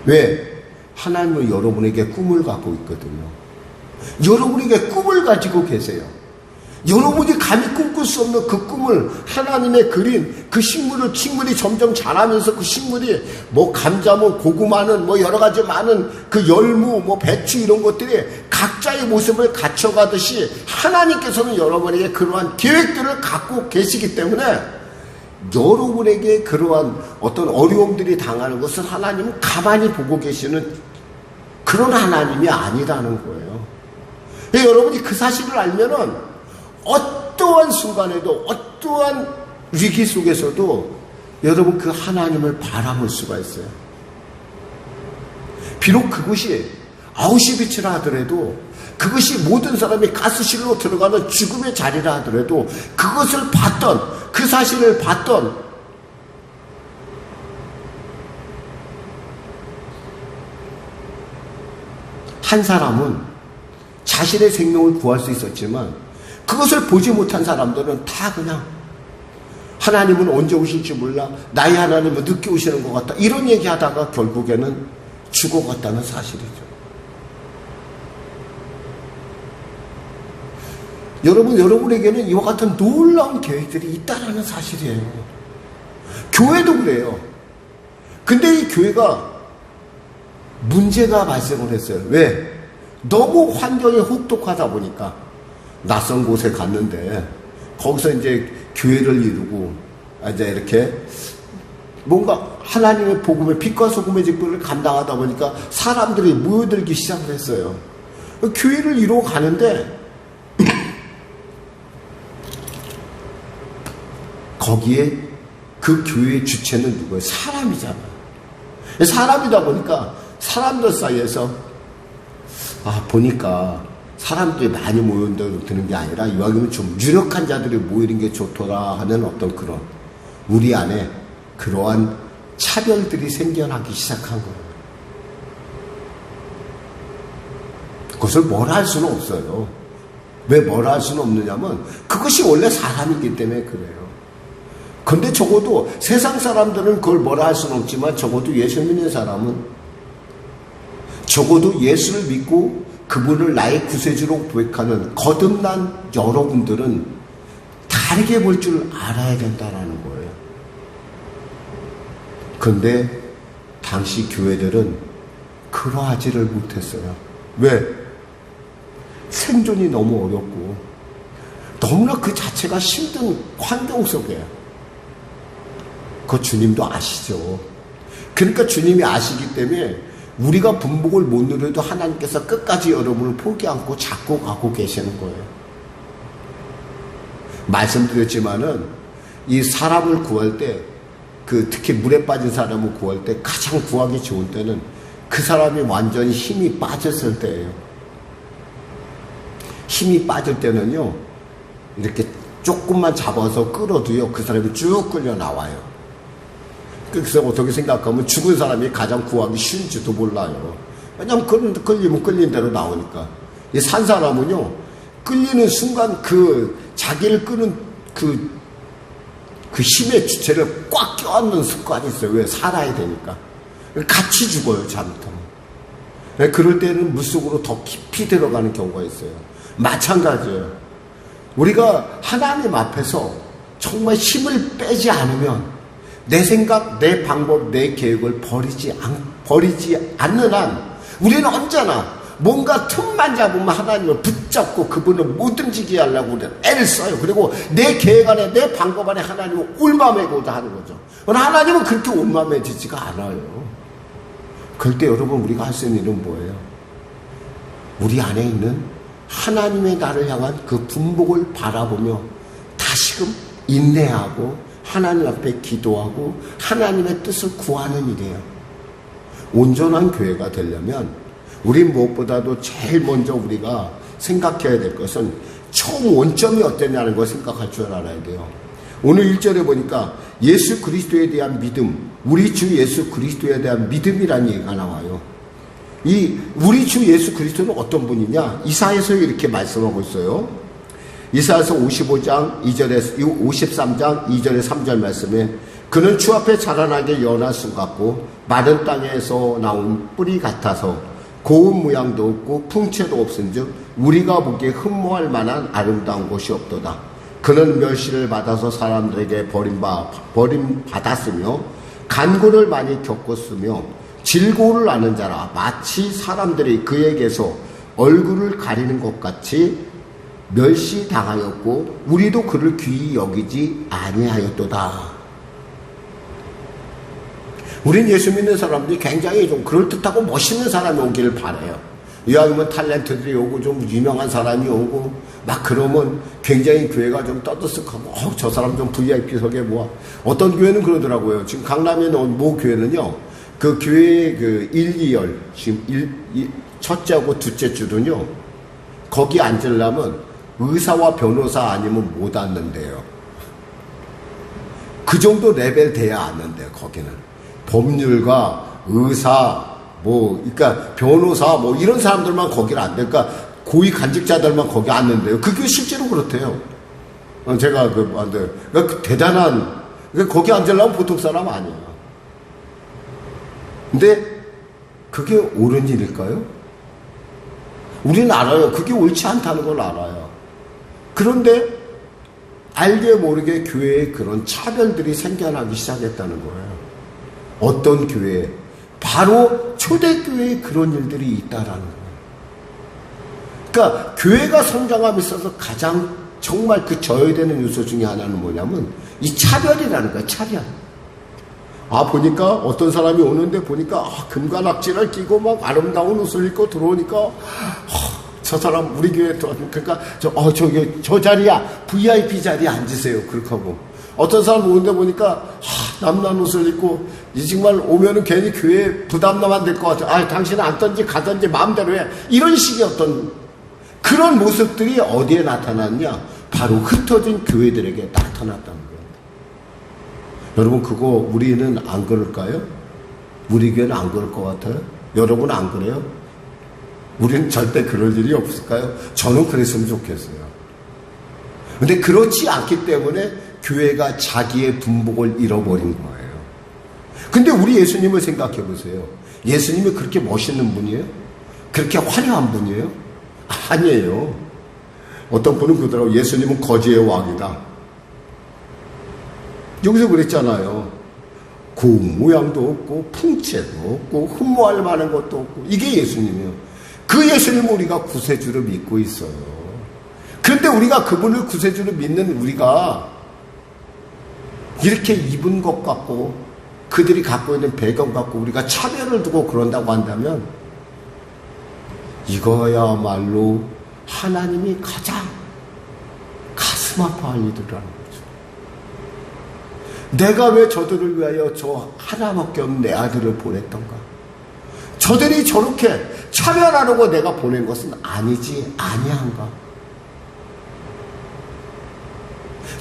[SPEAKER 1] 왜? 하나님은 여러분에게 꿈을 갖고 있거든요. 여러분에게 꿈을 가지고 계세요. 여러분이 감히 꿈꿀 수 없는 그 꿈을 하나님의 그린 그 식물이 점점 자라면서 그 식물이 뭐 감자, 뭐 고구마는 뭐 여러 가지 많은 그 열무, 뭐 배추 이런 것들이 각자의 모습을 갖춰가듯이 하나님께서는 여러분에게 그러한 계획들을 갖고 계시기 때문에 여러분에게 그러한 어떤 어려움들이 당하는 것을 하나님은 가만히 보고 계시는 그런 하나님이 아니라는 거예요. 여러분이 그 사실을 알면은 어떠한 순간에도 어떠한 위기 속에서도 여러분 그 하나님을 바라볼 수가 있어요. 비록 그것이 아우슈비츠라 하더라도, 그것이 모든 사람이 가스실로 들어가는 죽음의 자리라 하더라도, 그것을 봤던, 그 사실을 봤던 한 사람은 자신의 생명을 구할 수 있었지만 그것을 보지 못한 사람들은 다 그냥 하나님은 언제 오실지 몰라, 나의 하나님은 늦게 오시는 것 같다, 이런 얘기하다가 결국에는 죽어갔다는 사실이죠. 여러분에게는 이와 같은 놀라운 계획들이 있다는 사실이에요. 교회도 그래요. 근데 이 교회가 문제가 발생을 했어요. 왜? 너무 환경이 혹독하다 보니까 낯선 곳에 갔는데 거기서 이제 교회를 이루고 이제 이렇게 뭔가 하나님의 복음의 빛과 소금의 직분을 감당하다 보니까 사람들이 모여들기 시작을 했어요. 교회를 이루어 가는데 거기에 그 교회의 주체는 누구예요? 사람이잖아요. 사람이다 보니까 사람들 사이에서 보니까 사람들이 많이 모여있다고 드는 게 아니라 이왕이면 좀 유력한 자들이 모이는 게 좋더라 하는 어떤 그런 우리 안에 그러한 차별들이 생겨나기 시작한 거예요. 그것을 뭐라 할 수는 없어요. 왜 뭐라 할 수는 없느냐면 그것이 원래 사람이기 때문에 그래요. 근데 적어도 세상 사람들은 그걸 뭐라 할 수는 없지만 적어도 예수 믿는 사람은, 적어도 예수를 믿고 그분을 나의 구세주로 고백하는 거듭난 여러분들은 다르게 볼 줄 알아야 된다는 거예요. 근데 당시 교회들은 그러하지를 못했어요. 왜? 생존이 너무 어렵고 너무나 그 자체가 힘든 환경 속에, 그 주님도 아시죠. 그러니까 주님이 아시기 때문에 우리가 분복을 못 누려도 하나님께서 끝까지 여러분을 포기 않고 잡고 가고 계시는 거예요. 말씀드렸지만은 이 사람을 구할 때, 특히 물에 빠진 사람을 구할 때 가장 구하기 좋은 때는 그 사람이 완전히 힘이 빠졌을 때예요. 힘이 빠질 때는요, 이렇게 조금만 잡아서 끌어도요, 그 사람이 쭉 끌려 나와요. 그래서 어떻게 생각하면 죽은 사람이 가장 구하기 쉬운지도 몰라요. 왜냐면 끌리면 끌린 대로 나오니까. 이 산 사람은요, 끌리는 순간 자기를 끄는 그 힘의 주체를 꽉 껴안는 습관이 있어요. 왜? 살아야 되니까. 같이 죽어요, 잘못하면. 그럴 때는 물속으로 더 깊이 들어가는 경우가 있어요. 마찬가지예요. 우리가 하나님 앞에서 정말 힘을 빼지 않으면 내 생각, 내 방법, 내 계획을 버리지 않는 한 우리는 언제나 뭔가 틈만 잡으면 하나님을 붙잡고 그분을 못 움직이게 하려고 우리는 애를 써요. 그리고 내 계획 안에, 내 방법 안에 하나님을 올마매고자 하는 거죠. 그러나 하나님은 그렇게 올마매지지가 않아요. 그럴 때 여러분, 우리가 할 수 있는 일은 뭐예요? 우리 안에 있는 하나님의 나를 향한 그 분복을 바라보며 다시금 인내하고 하나님 앞에 기도하고 하나님의 뜻을 구하는 일이에요. 온전한 교회가 되려면 우리 무엇보다도 제일 먼저 우리가 생각해야 될 것은 처음 원점이 어땠냐는 걸 생각할 줄 알아야 돼요. 오늘 1절에 보니까 예수 그리스도에 대한 믿음, 우리 주 예수 그리스도에 대한 믿음이라는 얘기가 나와요. 이 우리 주 예수 그리스도는 어떤 분이냐? 이사야서 이렇게 말씀하고 있어요. 이사야서 55장 2절에 53장 2절에 3절 말씀에 그는 주 앞에 자라나게 연한 순 같고 마른 땅에서 나온 뿌리 같아서 고운 모양도 없고 풍채도 없은즉 우리가 보기에 흠모할 만한 아름다운 곳이 없도다. 그는 멸시를 받아서 사람들에게 버림받았으며 간고를 많이 겪었으며 질고를 아는 자라 마치 사람들이 그에게서 얼굴을 가리는 것 같이 멸시당하였고 우리도 그를 귀히 여기지 아니하였도다. 우린 예수 믿는 사람들이 굉장히 좀 그럴듯하고 멋있는 사람이 오기를 바라요. 이왕이면 탤런트들이 오고 좀 유명한 사람이 오고 막 그러면 굉장히 교회가 좀 떠들썩하고 저 사람 좀 VIP석에 모아. 어떤 교회는 그러더라고요. 지금 강남에 있는 모 교회는요. 그 교회의 1, 2열 지금 첫째하고 둘째 주는요. 거기 앉으려면 의사와 변호사 아니면 못 앉는데요. 그 정도 레벨 돼야 앉는데요. 거기는. 법률가, 의사, 그러니까 변호사, 이런 사람들만 거기를 안 돼. 그러니까 고위 간직자들만 거기 앉는데요. 그게 실제로 그렇대요. 제가 그러니까 대단한, 그러니까 거기 앉으려면 보통 사람 아니에요. 근데 그게 옳은 일일까요? 우리는 알아요. 그게 옳지 않다는 걸 알아요. 그런데 알게 모르게 교회에 그런 차별들이 생겨나기 시작했다는 거예요. 어떤 교회에? 바로 초대교회에 그런 일들이 있다라는 거예요. 그러니까 교회가 성장함에 있어서 가장 정말 그 져야 되는 요소 중에 하나는 뭐냐면 이 차별이라는 거예요. 차별. 보니까 어떤 사람이 오는데 보니까 금관악지를 끼고 막 아름다운 옷을 입고 들어오니까 저 사람 우리 교회에 그러니까 저 자리야 VIP 자리에 앉으세요. 그렇게 하고 어떤 사람 오는데 보니까 남난 옷을 입고 정말 오면은 괜히 교회에 부담만 안 될 것 같아. 당신은 앉든지 가든지 마음대로 해. 이런 식의 어떤 그런 모습들이 어디에 나타났냐? 바로 흩어진 교회들에게 나타났다는 거예요. 여러분 그거 우리는 안 그럴까요? 우리 교회는 안 그럴 것 같아요? 여러분 안 그래요? 우리는 절대 그럴 일이 없을까요? 저는 그랬으면 좋겠어요. 근데 그렇지 않기 때문에 교회가 자기의 분복을 잃어버린 거예요. 근데 우리 예수님을 생각해 보세요. 예수님이 그렇게 멋있는 분이에요? 그렇게 화려한 분이에요? 아니에요. 어떤 분은 그러더라고요. 예수님은 거지의 왕이다. 여기서 그랬잖아요. 고운 모양도 없고 풍채도 없고 흠모할 만한 것도 없고 이게 예수님이에요. 그 예수님을 우리가 구세주로 믿고 있어요. 그런데 우리가 그분을 구세주로 믿는 우리가 이렇게 입은 것 같고 그들이 갖고 있는 배경 갖고 우리가 차별을 두고 그런다고 한다면 이거야말로 하나님이 가장 가슴 아파할 일이라는 거죠. 내가 왜 저들을 위하여 저 하나밖에 없는 내 아들을 보냈던가? 저들이 저렇게 차별하려고 내가 보낸 것은 아니지 아니한가?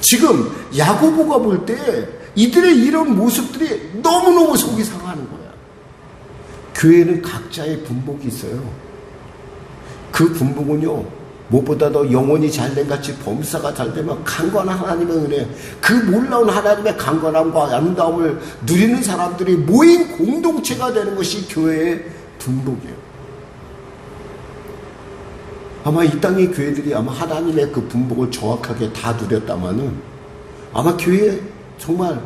[SPEAKER 1] 지금 야고보가 볼 때 이들의 이런 모습들이 너무너무 속이 상하는 거야. 교회는 각자의 분복이 있어요. 그 분복은요, 무엇보다 더 영혼이 잘된 같이 범사가 잘되면 강건한 하나님의 은혜, 그 놀라운 하나님의 강건함과 아름다움을 누리는 사람들이 모인 공동체가 되는 것이 교회의 분복이에요. 아마 이 땅의 교회들이 아마 하나님의 그 분복을 정확하게 다 누렸다마는 아마 교회에 정말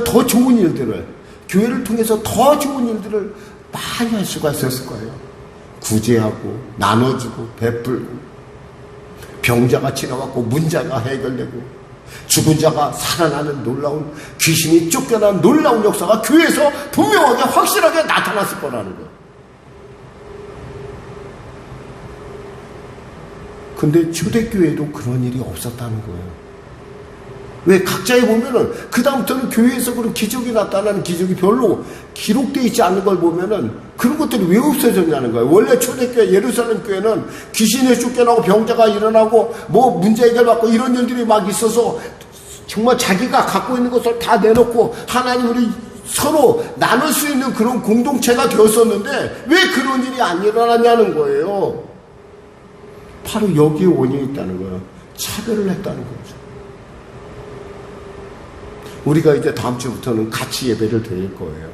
[SPEAKER 1] 더 좋은 일들을, 교회를 통해서 더 좋은 일들을 많이 할 수가 있었을 거예요. 구제하고 나눠주고 베풀고 병자가 치료받고 문제가 해결되고 죽은 자가 살아나는 놀라운, 귀신이 쫓겨난 놀라운 역사가 교회에서 분명하게 확실하게 나타났을 거라는 거예요. 근데 초대교회도 그런 일이 없었다는 거예요. 왜? 각자에 보면은 그 다음부터는 교회에서 그런 기적이 나타나는 기적이 별로 기록되어 있지 않은 걸 보면은 그런 것들이 왜 없어졌냐는 거예요. 원래 초대교회 예루살렘 교회는 귀신에 쫓겨나고 병자가 일어나고 뭐 문제 해결받고 이런 일들이 막 있어서 정말 자기가 갖고 있는 것을 다 내놓고 하나님을 서로 나눌 수 있는 그런 공동체가 되었었는데 왜 그런 일이 안 일어나냐는 거예요. 바로 여기에 원인이 있다는 거예요. 차별을 했다는 거죠. 우리가 이제 다음 주부터는 같이 예배를 드릴 거예요.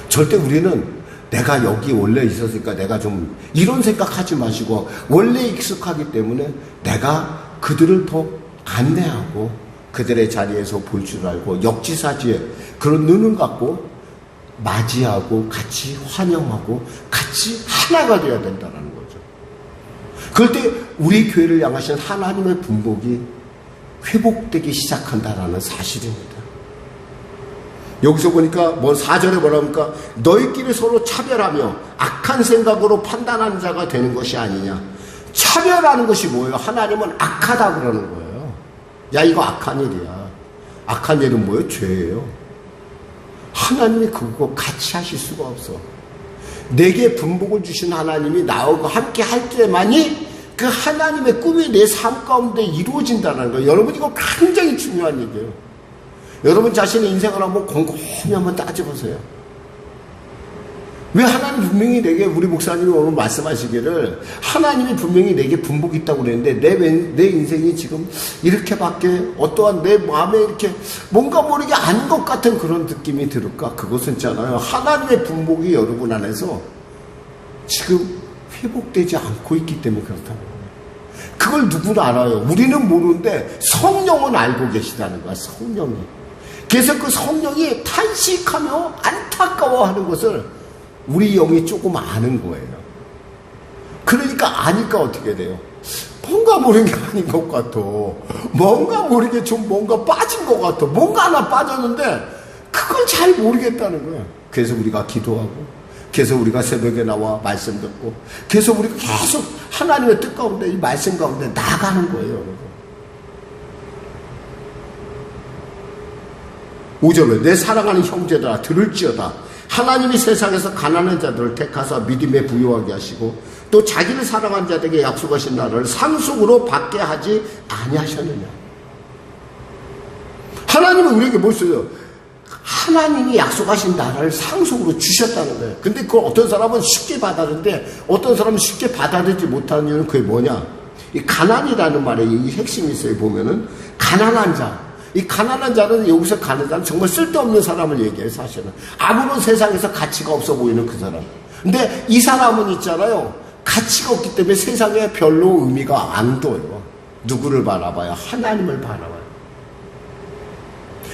[SPEAKER 1] 절대 우리는 내가 여기 원래 있었으니까 내가 좀 이런 생각하지 마시고 원래 익숙하기 때문에 내가 그들을 더 안내하고 그들의 자리에서 볼 줄 알고 역지사지에 그런 눈을 갖고 맞이하고 같이 환영하고 같이 하나가 되어야 된다는 거죠. 그럴 때 우리 교회를 향하신 하나님의 분복이 회복되기 시작한다라는 사실입니다. 여기서 보니까 뭐 4절에 뭐랍니까? 너희끼리 서로 차별하며 악한 생각으로 판단하는 자가 되는 것이 아니냐. 차별하는 것이 뭐예요? 하나님은 악하다 그러는 거예요. 야, 이거 악한 일이야. 악한 일은 뭐예요? 죄예요. 하나님이 그거 같이 하실 수가 없어. 내게 분복을 주신 하나님이 나하고 함께 할 때만이 그 하나님의 꿈이 내 삶 가운데 이루어진다는 거예요. 여러분, 이거 굉장히 중요한 얘기예요. 여러분 자신의 인생을 한번 곰곰이 한번 따져보세요. 왜 하나님 분명히 내게, 우리 목사님이 오늘 말씀하시기를 하나님이 분명히 내게 분복이 있다고 그랬는데 내 인생이 지금 이렇게밖에 어떠한 내 마음에 이렇게 뭔가 모르게 아닌 것 같은 그런 느낌이 들을까? 그것은 있잖아요. 하나님의 분복이 여러분 안에서 지금 회복되지 않고 있기 때문에 그렇다는 거예요. 그걸 누구나 알아요. 우리는 모르는데 성령은 알고 계시다는 거야. 성령이. 그래서 그 성령이 탄식하며 안타까워하는 것을 우리 영이 조금 아는 거예요. 그러니까 아니까 어떻게 돼요? 뭔가 모르는 게 아닌 것 같아. 뭔가 모르게 좀 뭔가 빠진 것 같아. 뭔가 하나 빠졌는데 그걸 잘 모르겠다는 거예요. 그래서 우리가 기도하고 그래서 우리가 새벽에 나와 말씀 듣고 그래서 우리가 계속 하나님의 뜻 가운데 이 말씀 가운데 나가는 거예요. 여러분. 5절에 내 사랑하는 형제들아 들을지어다. 하나님이 세상에서 가난한 자들을 택하사 믿음에 부유하게 하시고 또 자기를 사랑한 자들에게 약속하신 나라를 상속으로 받게 하지 아니하셨느냐. 하나님은 우리에게 뭘 써요? 하나님이 약속하신 나라를 상속으로 주셨다는 거예요. 근데 그걸 어떤 사람은 쉽게 받아들이는데 어떤 사람은 쉽게 받아들이지 못하는 이유는 그게 뭐냐? 이 가난이라는 말에 이 핵심이 있어요. 보면은 가난한 자. 이 가난한 자는 여기서 가난한 자는 정말 쓸데없는 사람을 얘기해요. 사실은 아무런 세상에서 가치가 없어 보이는 그 사람. 근데 이 사람은 있잖아요. 가치가 없기 때문에 세상에 별로 의미가 안 둬요. 누구를 바라봐요? 하나님을 바라봐요.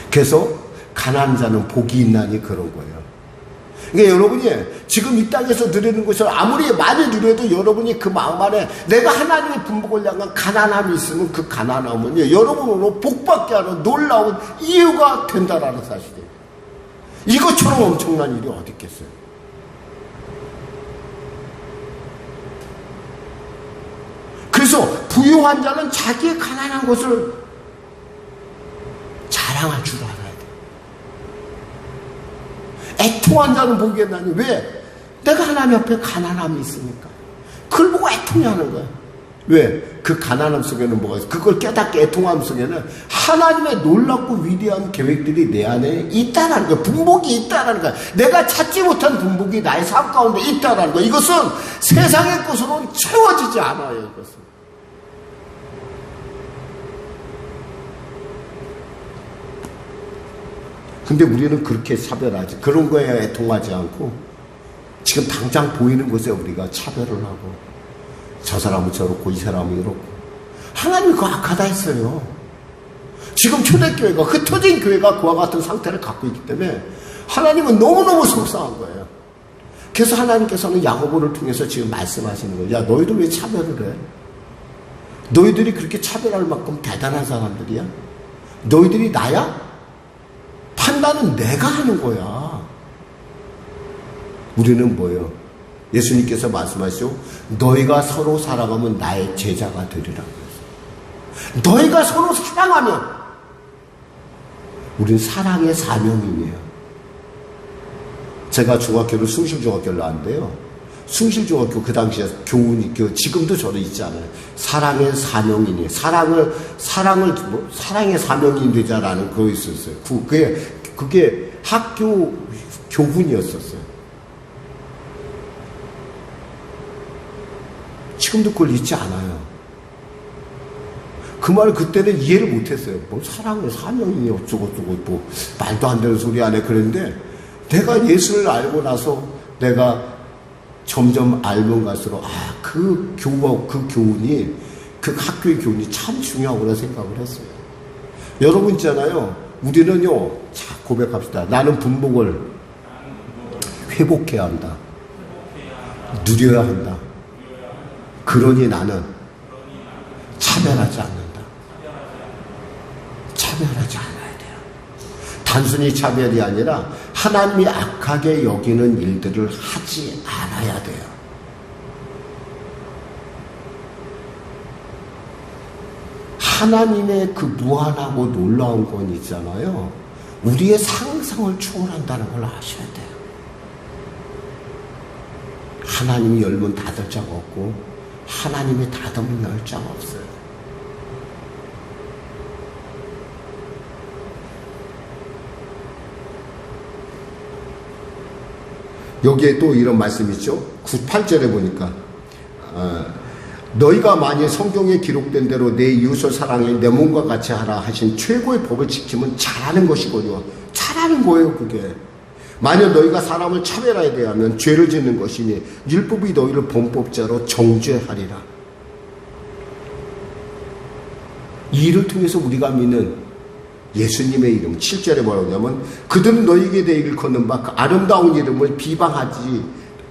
[SPEAKER 1] 그래서 가난한 자는 복이 있나니 그런 거예요. 그러니까 여러분이 지금 이 땅에서 누리는 것을 아무리 많이 누려도 여러분이 그 마음 안에 내가 하나님의 분복을 향한 가난함이 있으면 그 가난함은요, 여러분으로 복받게 하는 놀라운 이유가 된다라는 사실이에요. 이것처럼 엄청난 일이 어디 있겠어요? 그래서 부유한 자는 자기의 가난한 것을 자랑할 줄 알아야 돼. 애통한 자는 보겠나니. 왜? 내가 하나님 앞에 가난함이 있으니까. 그걸 보고 애통이 하는 거야. 왜? 그 가난함 속에는 뭐가 있어? 그걸 깨닫게 애통함 속에는 하나님의 놀랍고 위대한 계획들이 내 안에 있다는 거야. 분복이 있다는 거야. 내가 찾지 못한 분복이 나의 삶 가운데 있다는 거야. 이것은 세상의 것으로는 채워지지 않아요. 이것은. 근데 우리는 그렇게 차별하지. 그런 거에 애통하지 않고 지금 당장 보이는 것에 우리가 차별을 하고 저 사람은 저렇고 이 사람은 이렇고. 하나님이 그 악하다 했어요. 지금 초대교회가 흩어진 교회가 그와 같은 상태를 갖고 있기 때문에 하나님은 너무너무 속상한 거예요. 그래서 하나님께서는 야고보를 통해서 지금 말씀하시는 거예요. 야, 너희들 왜 차별을 해? 너희들이 그렇게 차별할 만큼 대단한 사람들이야? 너희들이 나야? 판단은 내가 하는 거야. 우리는 뭐예요? 예수님께서 말씀하시죠. 너희가 서로 사랑하면 나의 제자가 되리라고 했어요. 너희가 서로 사랑하면 우린 사랑의 사명인이에요. 제가 중학교를 숭실중학교를 나왔는데요. 숭실중학교 그 당시에 교훈이 지금도 저도 있잖아요. 사랑의 사명인이에요. 사랑의 사명인 되자라는 그거 있었어요. 그게 학교 교훈이었었어요. 지금도 그걸 잊지 않아요. 그 말을 그때는 이해를 못했어요. 뭐 사랑의 사명이 어쩌고저쩌고 뭐 말도 안 되는 소리 안 해. 그랬는데 내가 예수를 알고 나서 내가 점점 알면 갈수록 그 교훈이 그 학교의 교훈이 참 중요하구나 생각을 했어요. 여러분 있잖아요. 우리는요. 자, 고백합시다. 나는 분복을 회복해야 한다. 누려야 한다. 그러니 나는 차별하지 않는다. 차별하지 않아야 돼요. 단순히 차별이 아니라 하나님이 악하게 여기는 일들을 하지 않아야 돼요. 하나님의 그 무한하고 놀라운 건 있잖아요. 우리의 상상을 초월한다는 걸 아셔야 돼요. 하나님이 열면 닫을 자가 없고 하나님이 닫으면 열 자가 없어요. 여기에 또 이런 말씀이 있죠. 8절에 보니까 너희가 만일 성경에 기록된 대로 내 이웃을 사랑해 내 몸과 같이 하라 하신 최고의 법을 지키면 잘하는 것이거든요. 잘하는 거예요. 그게. 만약 너희가 사람을 차별하여 대하면 죄를 짓는 것이니 율법이 너희를 범법자로 정죄하리라. 이 일을 통해서 우리가 믿는 예수님의 이름 7절에 뭐라고 하냐면 그들은 너희에게 대해 일컫는 바 그 아름다운 이름을 비방하지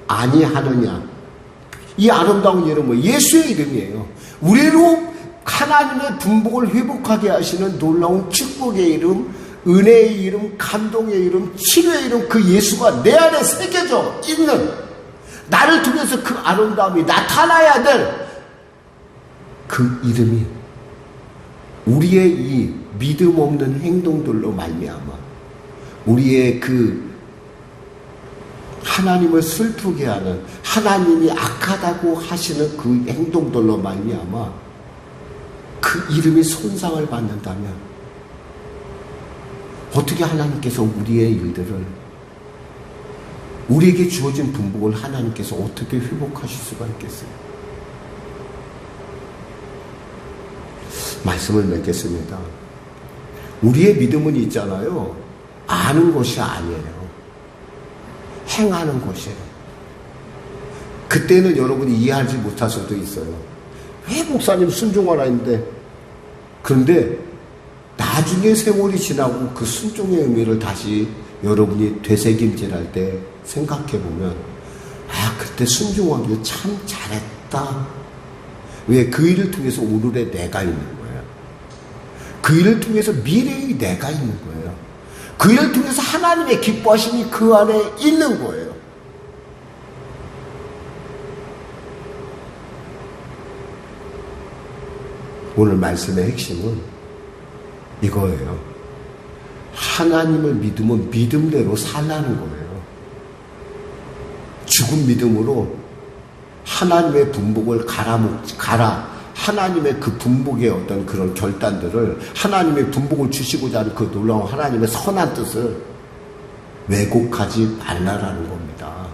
[SPEAKER 1] 아니하느냐. 이 아름다운 이름은 예수의 이름이에요. 우리로 하나님의 분복을 회복하게 하시는 놀라운 축복의 이름, 은혜의 이름, 감동의 이름, 치료의 이름, 그 예수가 내 안에 새겨져 있는, 나를 통해서 그 아름다움이 나타나야 될 그 이름이 우리의 이 믿음 없는 행동들로 말미암아 우리의 그 하나님을 슬프게 하는, 하나님이 악하다고 하시는 그 행동들로 말미암아 그 이름이 손상을 받는다면 어떻게 하나님께서 우리의 일들을, 우리에게 주어진 분복을 하나님께서 어떻게 회복하실 수가 있겠어요? 말씀을 맺겠습니다. 우리의 믿음은 있잖아요. 아는 것이 아니에요. 행하는 것이에요. 그때는 여러분이 이해하지 못할 수도 있어요. 왜 목사님 순종하라 했는데, 그런데 나중에 세월이 지나고 그 순종의 의미를 다시 여러분이 되새김질할 때 생각해보면 그때 순종하길 참 잘했다. 왜? 그 일을 통해서 오늘의 내가 있는 거예요. 그 일을 통해서 미래의 내가 있는 거예요. 그 일을 통해서 하나님의 기뻐하심이 그 안에 있는 거예요. 오늘 말씀의 핵심은 이거예요. 하나님을 믿으면 믿음대로 살라는 거예요. 죽은 믿음으로 하나님의 분복을 하나님의 그 분복의 어떤 그런 결단들을, 하나님의 분복을 주시고자 하는 그 놀라운 하나님의 선한 뜻을 왜곡하지 말라라는 겁니다.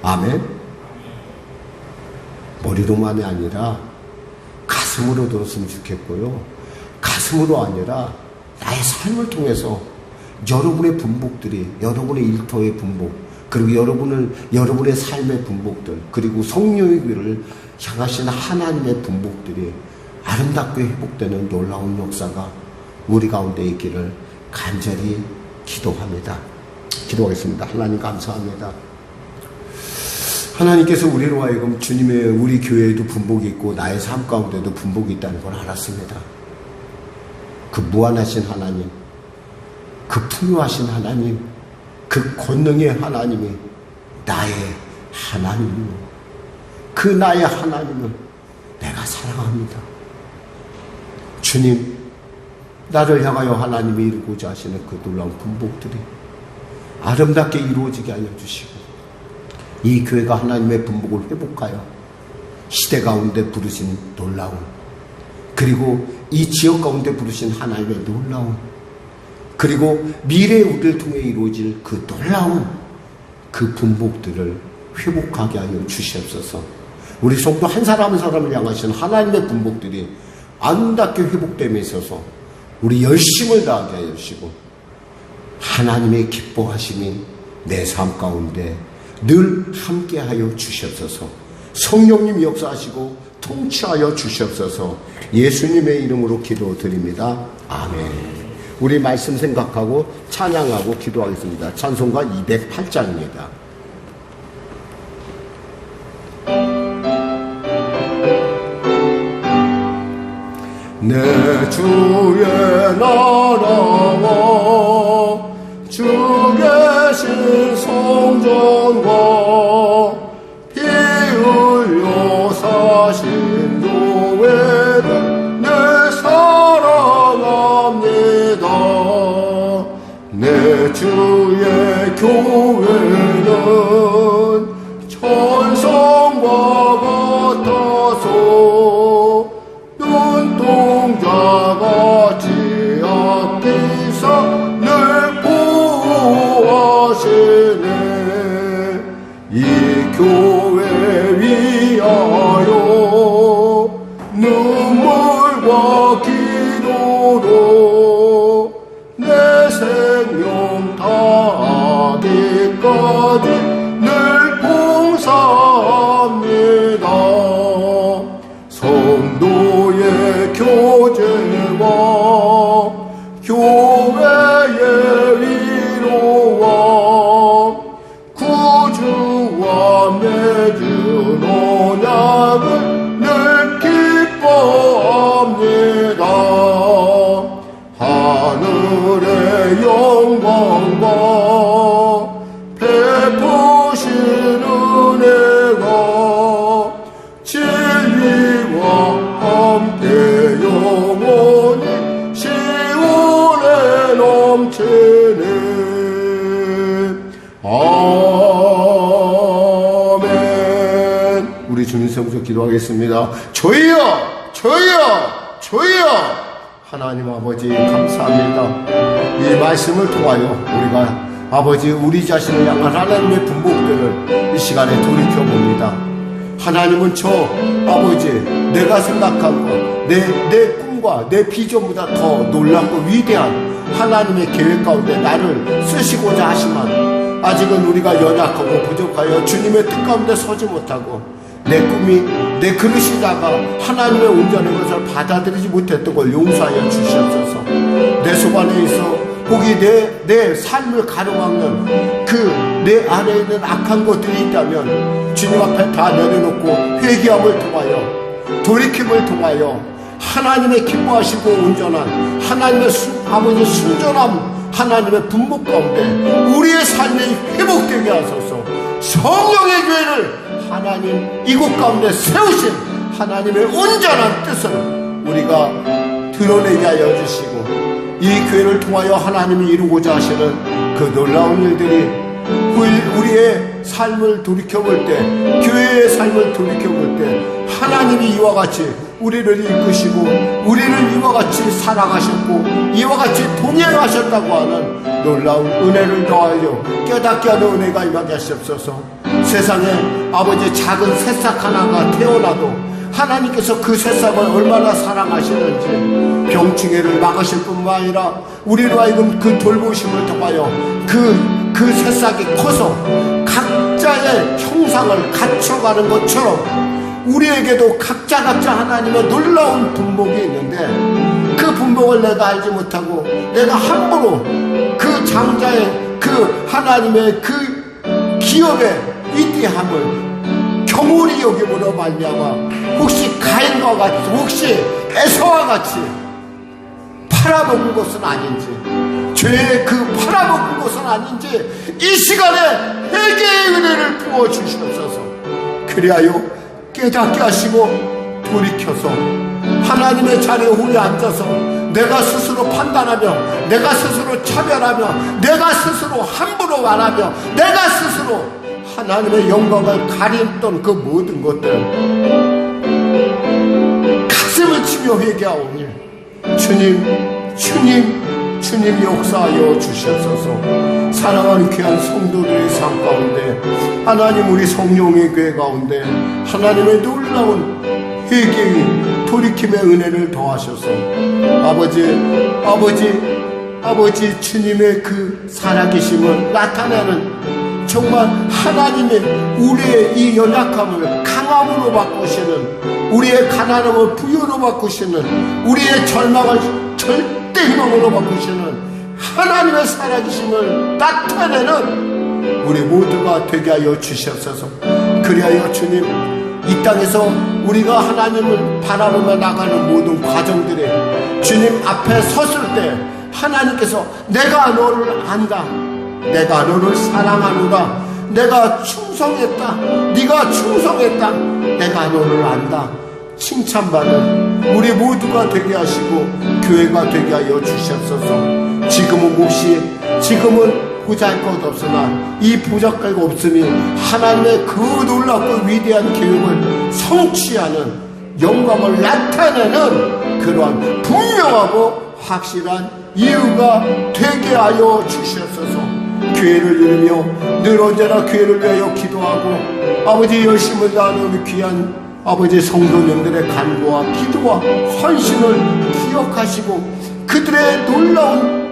[SPEAKER 1] 아멘? 머리로만이 아니라 가슴으로 들었으면 좋겠고요. 가슴으로 아니라 나의 삶을 통해서 여러분의 분복들이, 여러분의 일터의 분복, 그리고 여러분의 삶의 분복들, 그리고 성령의 길을 향하신 하나님의 분복들이 아름답게 회복되는 놀라운 역사가 우리 가운데 있기를 간절히 기도합니다. 기도하겠습니다. 하나님 감사합니다. 하나님께서 우리로 하여금 주님의 우리 교회에도 분복이 있고 나의 삶 가운데도 분복이 있다는 걸 알았습니다. 그 무한하신 하나님, 그 풍요하신 하나님, 그 권능의 하나님이 나의 하나님이요. 그 나의 하나님을 내가 사랑합니다. 주님, 나를 향하여 하나님이 이루고자 하시는 그 놀라운 분복들이 아름답게 이루어지게 하여 주시고, 이 교회가 하나님의 분복을 회복하여 시대 가운데 부르신 놀라운, 그리고 이 지역 가운데 부르신 하나님의 놀라운, 그리고 미래의 우리를 통해 이루어질 그 놀라운 그 분복들을 회복하게 하여 주시옵소서. 우리 성도 한 사람 한 사람을 향하신 하나님의 분복들이 아름답게 회복됨에 있어서 우리 열심을 다하게 하여 주시고, 하나님의 기뻐하심이 내 삶 가운데 늘 함께하여 주시옵소서. 성령님 역사하시고 통치하여 주시옵소서. 예수님의 이름으로 기도드립니다. 아멘. 우리 말씀 생각하고 찬양하고 기도하겠습니다. 찬송가 208장입니다. 내 주의 나라와 주 계신 성전과 피 흘려 사신 교회를 내 사랑합니다. 내 주의 교회는 천성과 같아서 눈동자같이 아끼사 늘 보호하시네. 이 교회 위하여 눈물과 기도로 내 생명 다하기까지 늘 봉사합니다. 성도의 교제와 교회의 위로와 구주와 맺은 언약을 늘 기뻐합니다. 하늘의 영광과 베푸신 은혜가 진리와 함께 영원히 시온에 넘치네. 아멘. 우리 주님 성소 기도하겠습니다. 주여, 주여, 주여. 하나님 아버지 감사합니다. 이 말씀을 통하여 우리가 아버지 우리 자신을 향한 하나님의 분복들을 이 시간에 돌이켜봅니다. 하나님은 저 아버지 내가 생각한 것, 내 꿈과 내 비전보다 더 놀랍고 위대한 하나님의 계획 가운데 나를 쓰시고자 하시만 아직은 우리가 연약하고 부족하여 주님의 뜻 가운데 서지 못하고 내 꿈이 내 그릇이 작아 하나님의 온전한 것을 받아들이지 못했던 걸 용서하여 주시옵소서. 내 속안에 있어 혹이 내 삶을 가로막는 그 내 안에 있는 악한 것들이 있다면 주님 앞에 다 내려놓고 회개함을 통하여 돌이킴을 통하여 하나님의 기뻐하시고 온전한 하나님의 아버지 순전함 하나님의 분복 가운데 우리의 삶이 회복되게 하소서. 성령의 교회를 하나님 이곳 가운데 세우신 하나님의 온전한 뜻을 우리가 드러내게 하여 주시고, 이 교회를 통하여 하나님이 이루고자 하시는 그 놀라운 일들이 우리의 삶을 돌이켜볼 때, 교회의 삶을 돌이켜볼 때 하나님이 이와 같이 우리를 이끄시고 우리를 이와 같이 사랑하셨고 이와 같이 동행하셨다고 하는 놀라운 은혜를 더하여 깨닫게 하는 은혜가 임하게 하시옵소서. 세상에 아버지 작은 새싹 하나가 태어나도 하나님께서 그 새싹을 얼마나 사랑하시는지 병충해를 막으실 뿐만 아니라 우리로 하여금 그 돌보심을 통하여 그 새싹이 커서 각자의 형상을 갖춰가는 것처럼 우리에게도 각자 하나님의 놀라운 분복이 있는데, 그 분복을 내가 알지 못하고 내가 함부로 그 장자의 그 하나님의 그 기업의 위대함을 경홀히 여김으로 말미암아 혹시 가인과 같이, 혹시 에서와 같이 팔아먹은 것은 아닌지, 죄의 그 팔아먹은 것은 아닌지 이 시간에 회개의 은혜를 부어주시옵소서. 그리하여 깨닫게 하시고 돌이켜서 하나님의 자리에 우리 앉아서 내가 스스로 판단하며, 내가 스스로 차별하며, 내가 스스로 함부로 말하며, 내가 스스로 하나님의 영광을 가렸던 그 모든 것들 가슴을 치며 회개하오니 주님 역사하여 주시옵소서. 사랑하는 귀한 성도들의 삶 가운데, 하나님 우리 성령의 교회 가운데 하나님의 놀라운 회개의 돌이킴의 은혜를 더하셔서 아버지 주님의 그 살아계심을 나타내는, 정말 하나님의 우리의 이 연약함을 강함으로 바꾸시는, 우리의 가난함을 부유로 바꾸시는, 우리의 절망을 절대 희망으로 바꾸시는 하나님의 살아계심을 나타내는 우리 모두가 되게 하여 주시옵소서. 그리하여 주님, 이 땅에서 우리가 하나님을 바라보며 나가는 모든 과정들에 주님 앞에 섰을 때 하나님께서 내가 너를 안다, 내가 너를 사랑하노라, 내가 충성했다, 네가 충성했다, 내가 너를 안다 칭찬받는 우리 모두가 되게 하시고 교회가 되게 하여 주시옵소서. 지금은 몹시, 지금은 보잘것 없으나 이 보잘것 없음이 하나님의 그 놀랍고 위대한 계획을 성취하는, 영광을 나타내는 그러한 분명하고 확실한 이유가 되게 하여 주시옵소서. 교회를 이루며 늘 언제나 교회를 위하여 기도하고 아버지 열심을 다하는 우리 귀한 아버지 성도님들의 간구와 기도와 헌신을 기억하시고 그들의 놀라운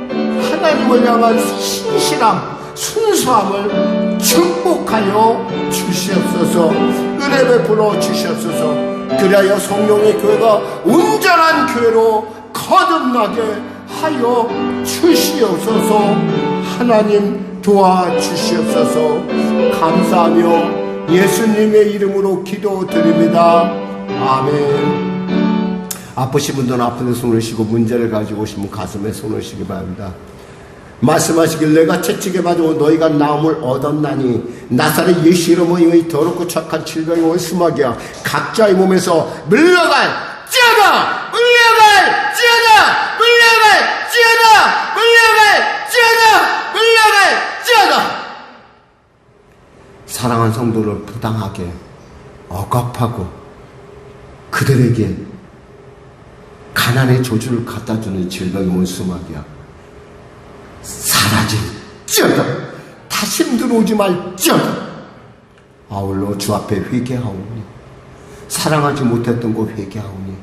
[SPEAKER 1] 하나님을 향한 신실함, 순수함을 축복하여 주시옵소서. 은혜 베풀어 주시옵소서. 그리하여 성령의 교회가 온전한 교회로 거듭나게 하여 주시옵소서. 하나님 도와주시옵소서. 감사하며 예수님의 이름으로 기도드립니다. 아멘. 아프신 분들은 아픈 데 손을 쉬고, 문제를 가지고 오시면 가슴에 손을 쉬기 바랍니다. 말씀하시길 내가 채찍에 맞고 너희가 나음을 얻었나니 나사렛 예수 이름으로 이 더럽고 착한 질병이 원수막이야. 각자의 몸에서 물러갈지어다, 물러갈지어다, 물러갈지어다, 물러갈지어다, 물러갈지어다. 사랑하는 성도를 부당하게 억압하고 그들에게 가난의 조주를 갖다주는 질병이 원수막이야. 사라질지어다. 다시 들어오지 말지어다. 아울러 주 앞에 회개하오니, 사랑하지 못했던 것 회개하오니,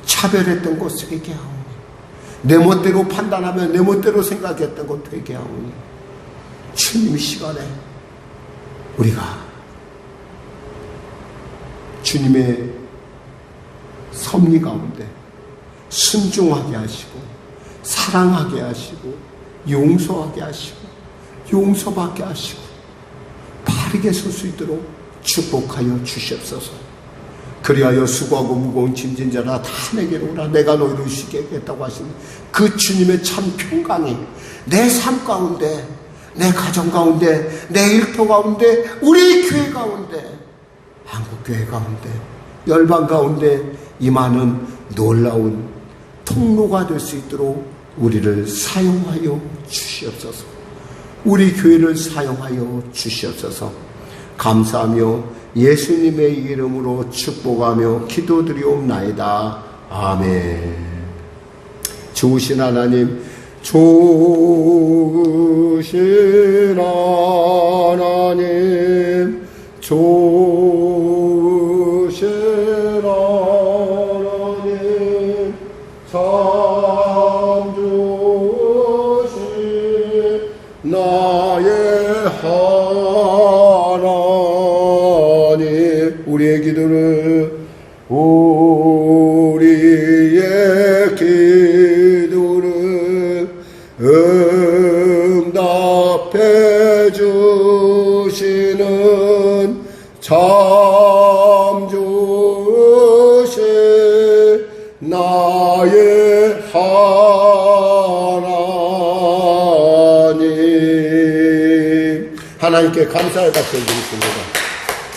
[SPEAKER 1] 차별했던 것 회개하오니, 내 멋대로 판단하며 내 멋대로 생각했던 것 회개하오니, 주님 시간에 우리가 주님의 섭리 가운데 순종하게 하시고 사랑하게 하시고 용서하게 하시고 용서받게 하시고 바르게 설 수 있도록 축복하여 주시옵소서. 그리하여 수고하고 무거운 짐진 자라 다 내게로 오라. 내가 너희를 쉬게 하겠다고 하신 그 주님의 참 평강이 내 삶 가운데, 내 가정 가운데, 내 일터 가운데, 우리 교회 가운데, 한국교회 가운데, 열방 가운데 임하는 놀라운 통로가 될 수 있도록 우리를 사용하여 주시옵소서. 우리 교회를 사용하여 주시옵소서. 감사하며 예수님의 이름으로 축복하며 기도드리옵나이다. 아멘. 좋으신 하나님, 좋으신 하나님, 좋으신 하나님, 참 좋으신 나의 하나님, 우리의 기도를 응답해 주시는 참 좋으신 나의 하나님. 하나님께 감사의 박수를 드리겠습니다.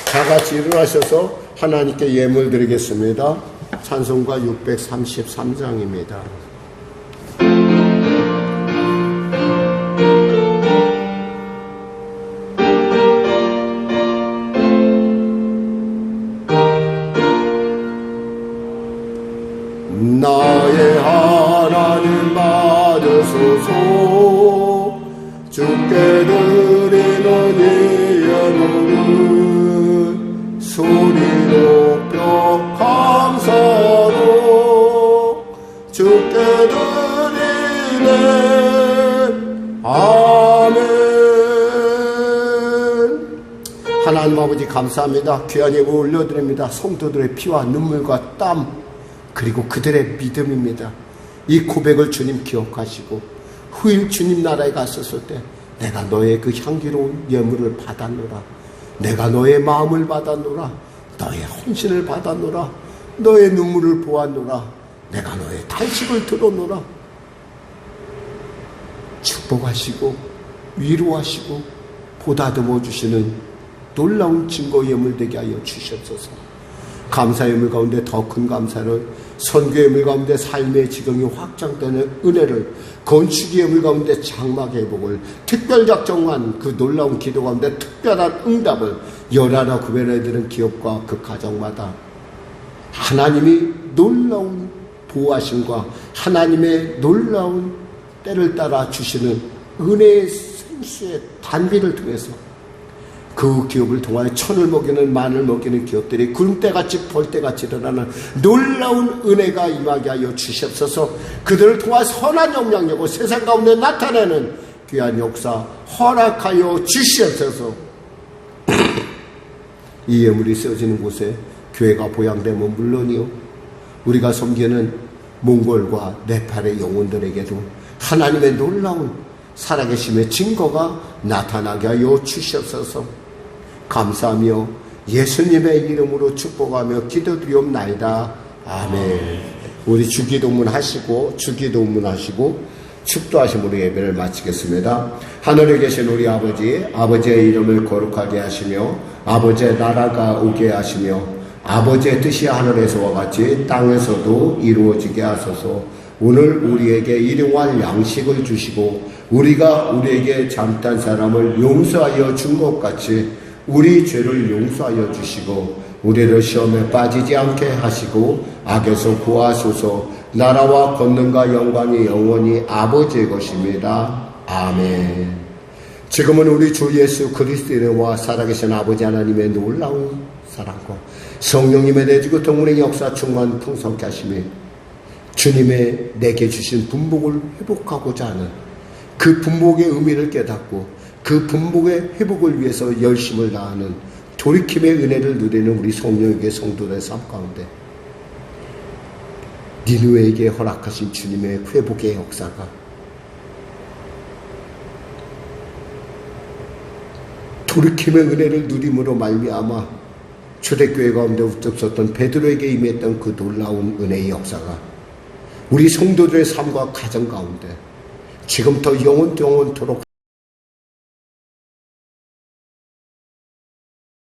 [SPEAKER 1] 다 같이 일어나셔서 하나님께 예물 드리겠습니다. 찬송가 633장입니다. 나의 하나님 받으소서. 주께 드리는 이 예물은 소리 높여 감사로 주께 드리네. 아멘. 하나님 아버지 감사합니다. 귀한 예물 올려드립니다. 성도들의 피와 눈물과 땀 그리고 그들의 믿음입니다. 이 고백을 주님 기억하시고 후일 주님 나라에 갔었을 때 내가 너의 그 향기로운 예물을 받았노라. 내가 너의 마음을 받았노라. 너의 헌신을 받았노라. 너의 눈물을 보았노라. 내가 너의 탄식을 들었노라. 축복하시고 위로하시고 보다듬어 주시는 놀라운 증거 예물 되게 하여 주시옵소서. 감사 예물 가운데 더 큰 감사를, 선교 예물 가운데 삶의 지경이 확장되는 은혜를, 건축 예물 가운데 장막 회복을, 특별작정한 그 놀라운 기도 가운데 특별한 응답을 열하나 구별해드리는 기업과 그 가정마다 하나님이 놀라운 보호하심과 하나님의 놀라운 때를 따라 주시는 은혜의 생수의 단비를 통해서 그 기업을 통하여 천을 먹이는 만을 먹이는 기업들이 구름대같이 벌떼같이 일어나는 놀라운 은혜가 임하게 하여 주시옵소서. 그들을 통하여 선한 영향력을 세상 가운데 나타내는 귀한 역사 허락하여 주시옵소서. 이 예물이 쓰여지는 곳에 교회가 보양되면 물론이요, 우리가 섬기는 몽골과 네팔의 영혼들에게도 하나님의 놀라운 살아계심의 증거가 나타나게 하여 주시옵소서. 감사하며 예수님의 이름으로 축복하며 기도드리옵나이다. 아멘. 우리 주기도문 하시고 축도하심으로 예배를 마치겠습니다. 하늘에 계신 우리 아버지, 아버지의 이름을 거룩하게 하시며 아버지의 나라가 오게 하시며 아버지의 뜻이 하늘에서와 같이 땅에서도 이루어지게 하소서. 오늘 우리에게 일용할 양식을 주시고 우리가 우리에게 잘못한 사람을 용서하여 준 것 같이 우리 죄를 용서하여 주시고 우리를 시험에 빠지지 않게 하시고 악에서 구하소서. 나라와 권능과 영광이 영원히 아버지의 것입니다. 아멘. 지금은 우리 주 예수 그리스도의 은혜와 살아계신 아버지 하나님의 놀라운 사랑과 성령님의 내주고 동물의 역사 충만 풍성케 하심에 주님의 내게 주신 분복을 회복하고자 하는 그 분복의 의미를 깨닫고 그 분복의 회복을 위해서 열심을 다하는 돌이킴의 은혜를 누리는 우리 성령에게 성도의 삶 가운데 니느웨에게 허락하신 주님의 회복의 역사가 돌이킴의 은혜를 누림으로 말미암아 초대교회 가운데 우뚝 섰던 베드로에게 임했던 그 놀라운 은혜의 역사가 우리 성도들의 삶과 가정 가운데 지금부터 영원토록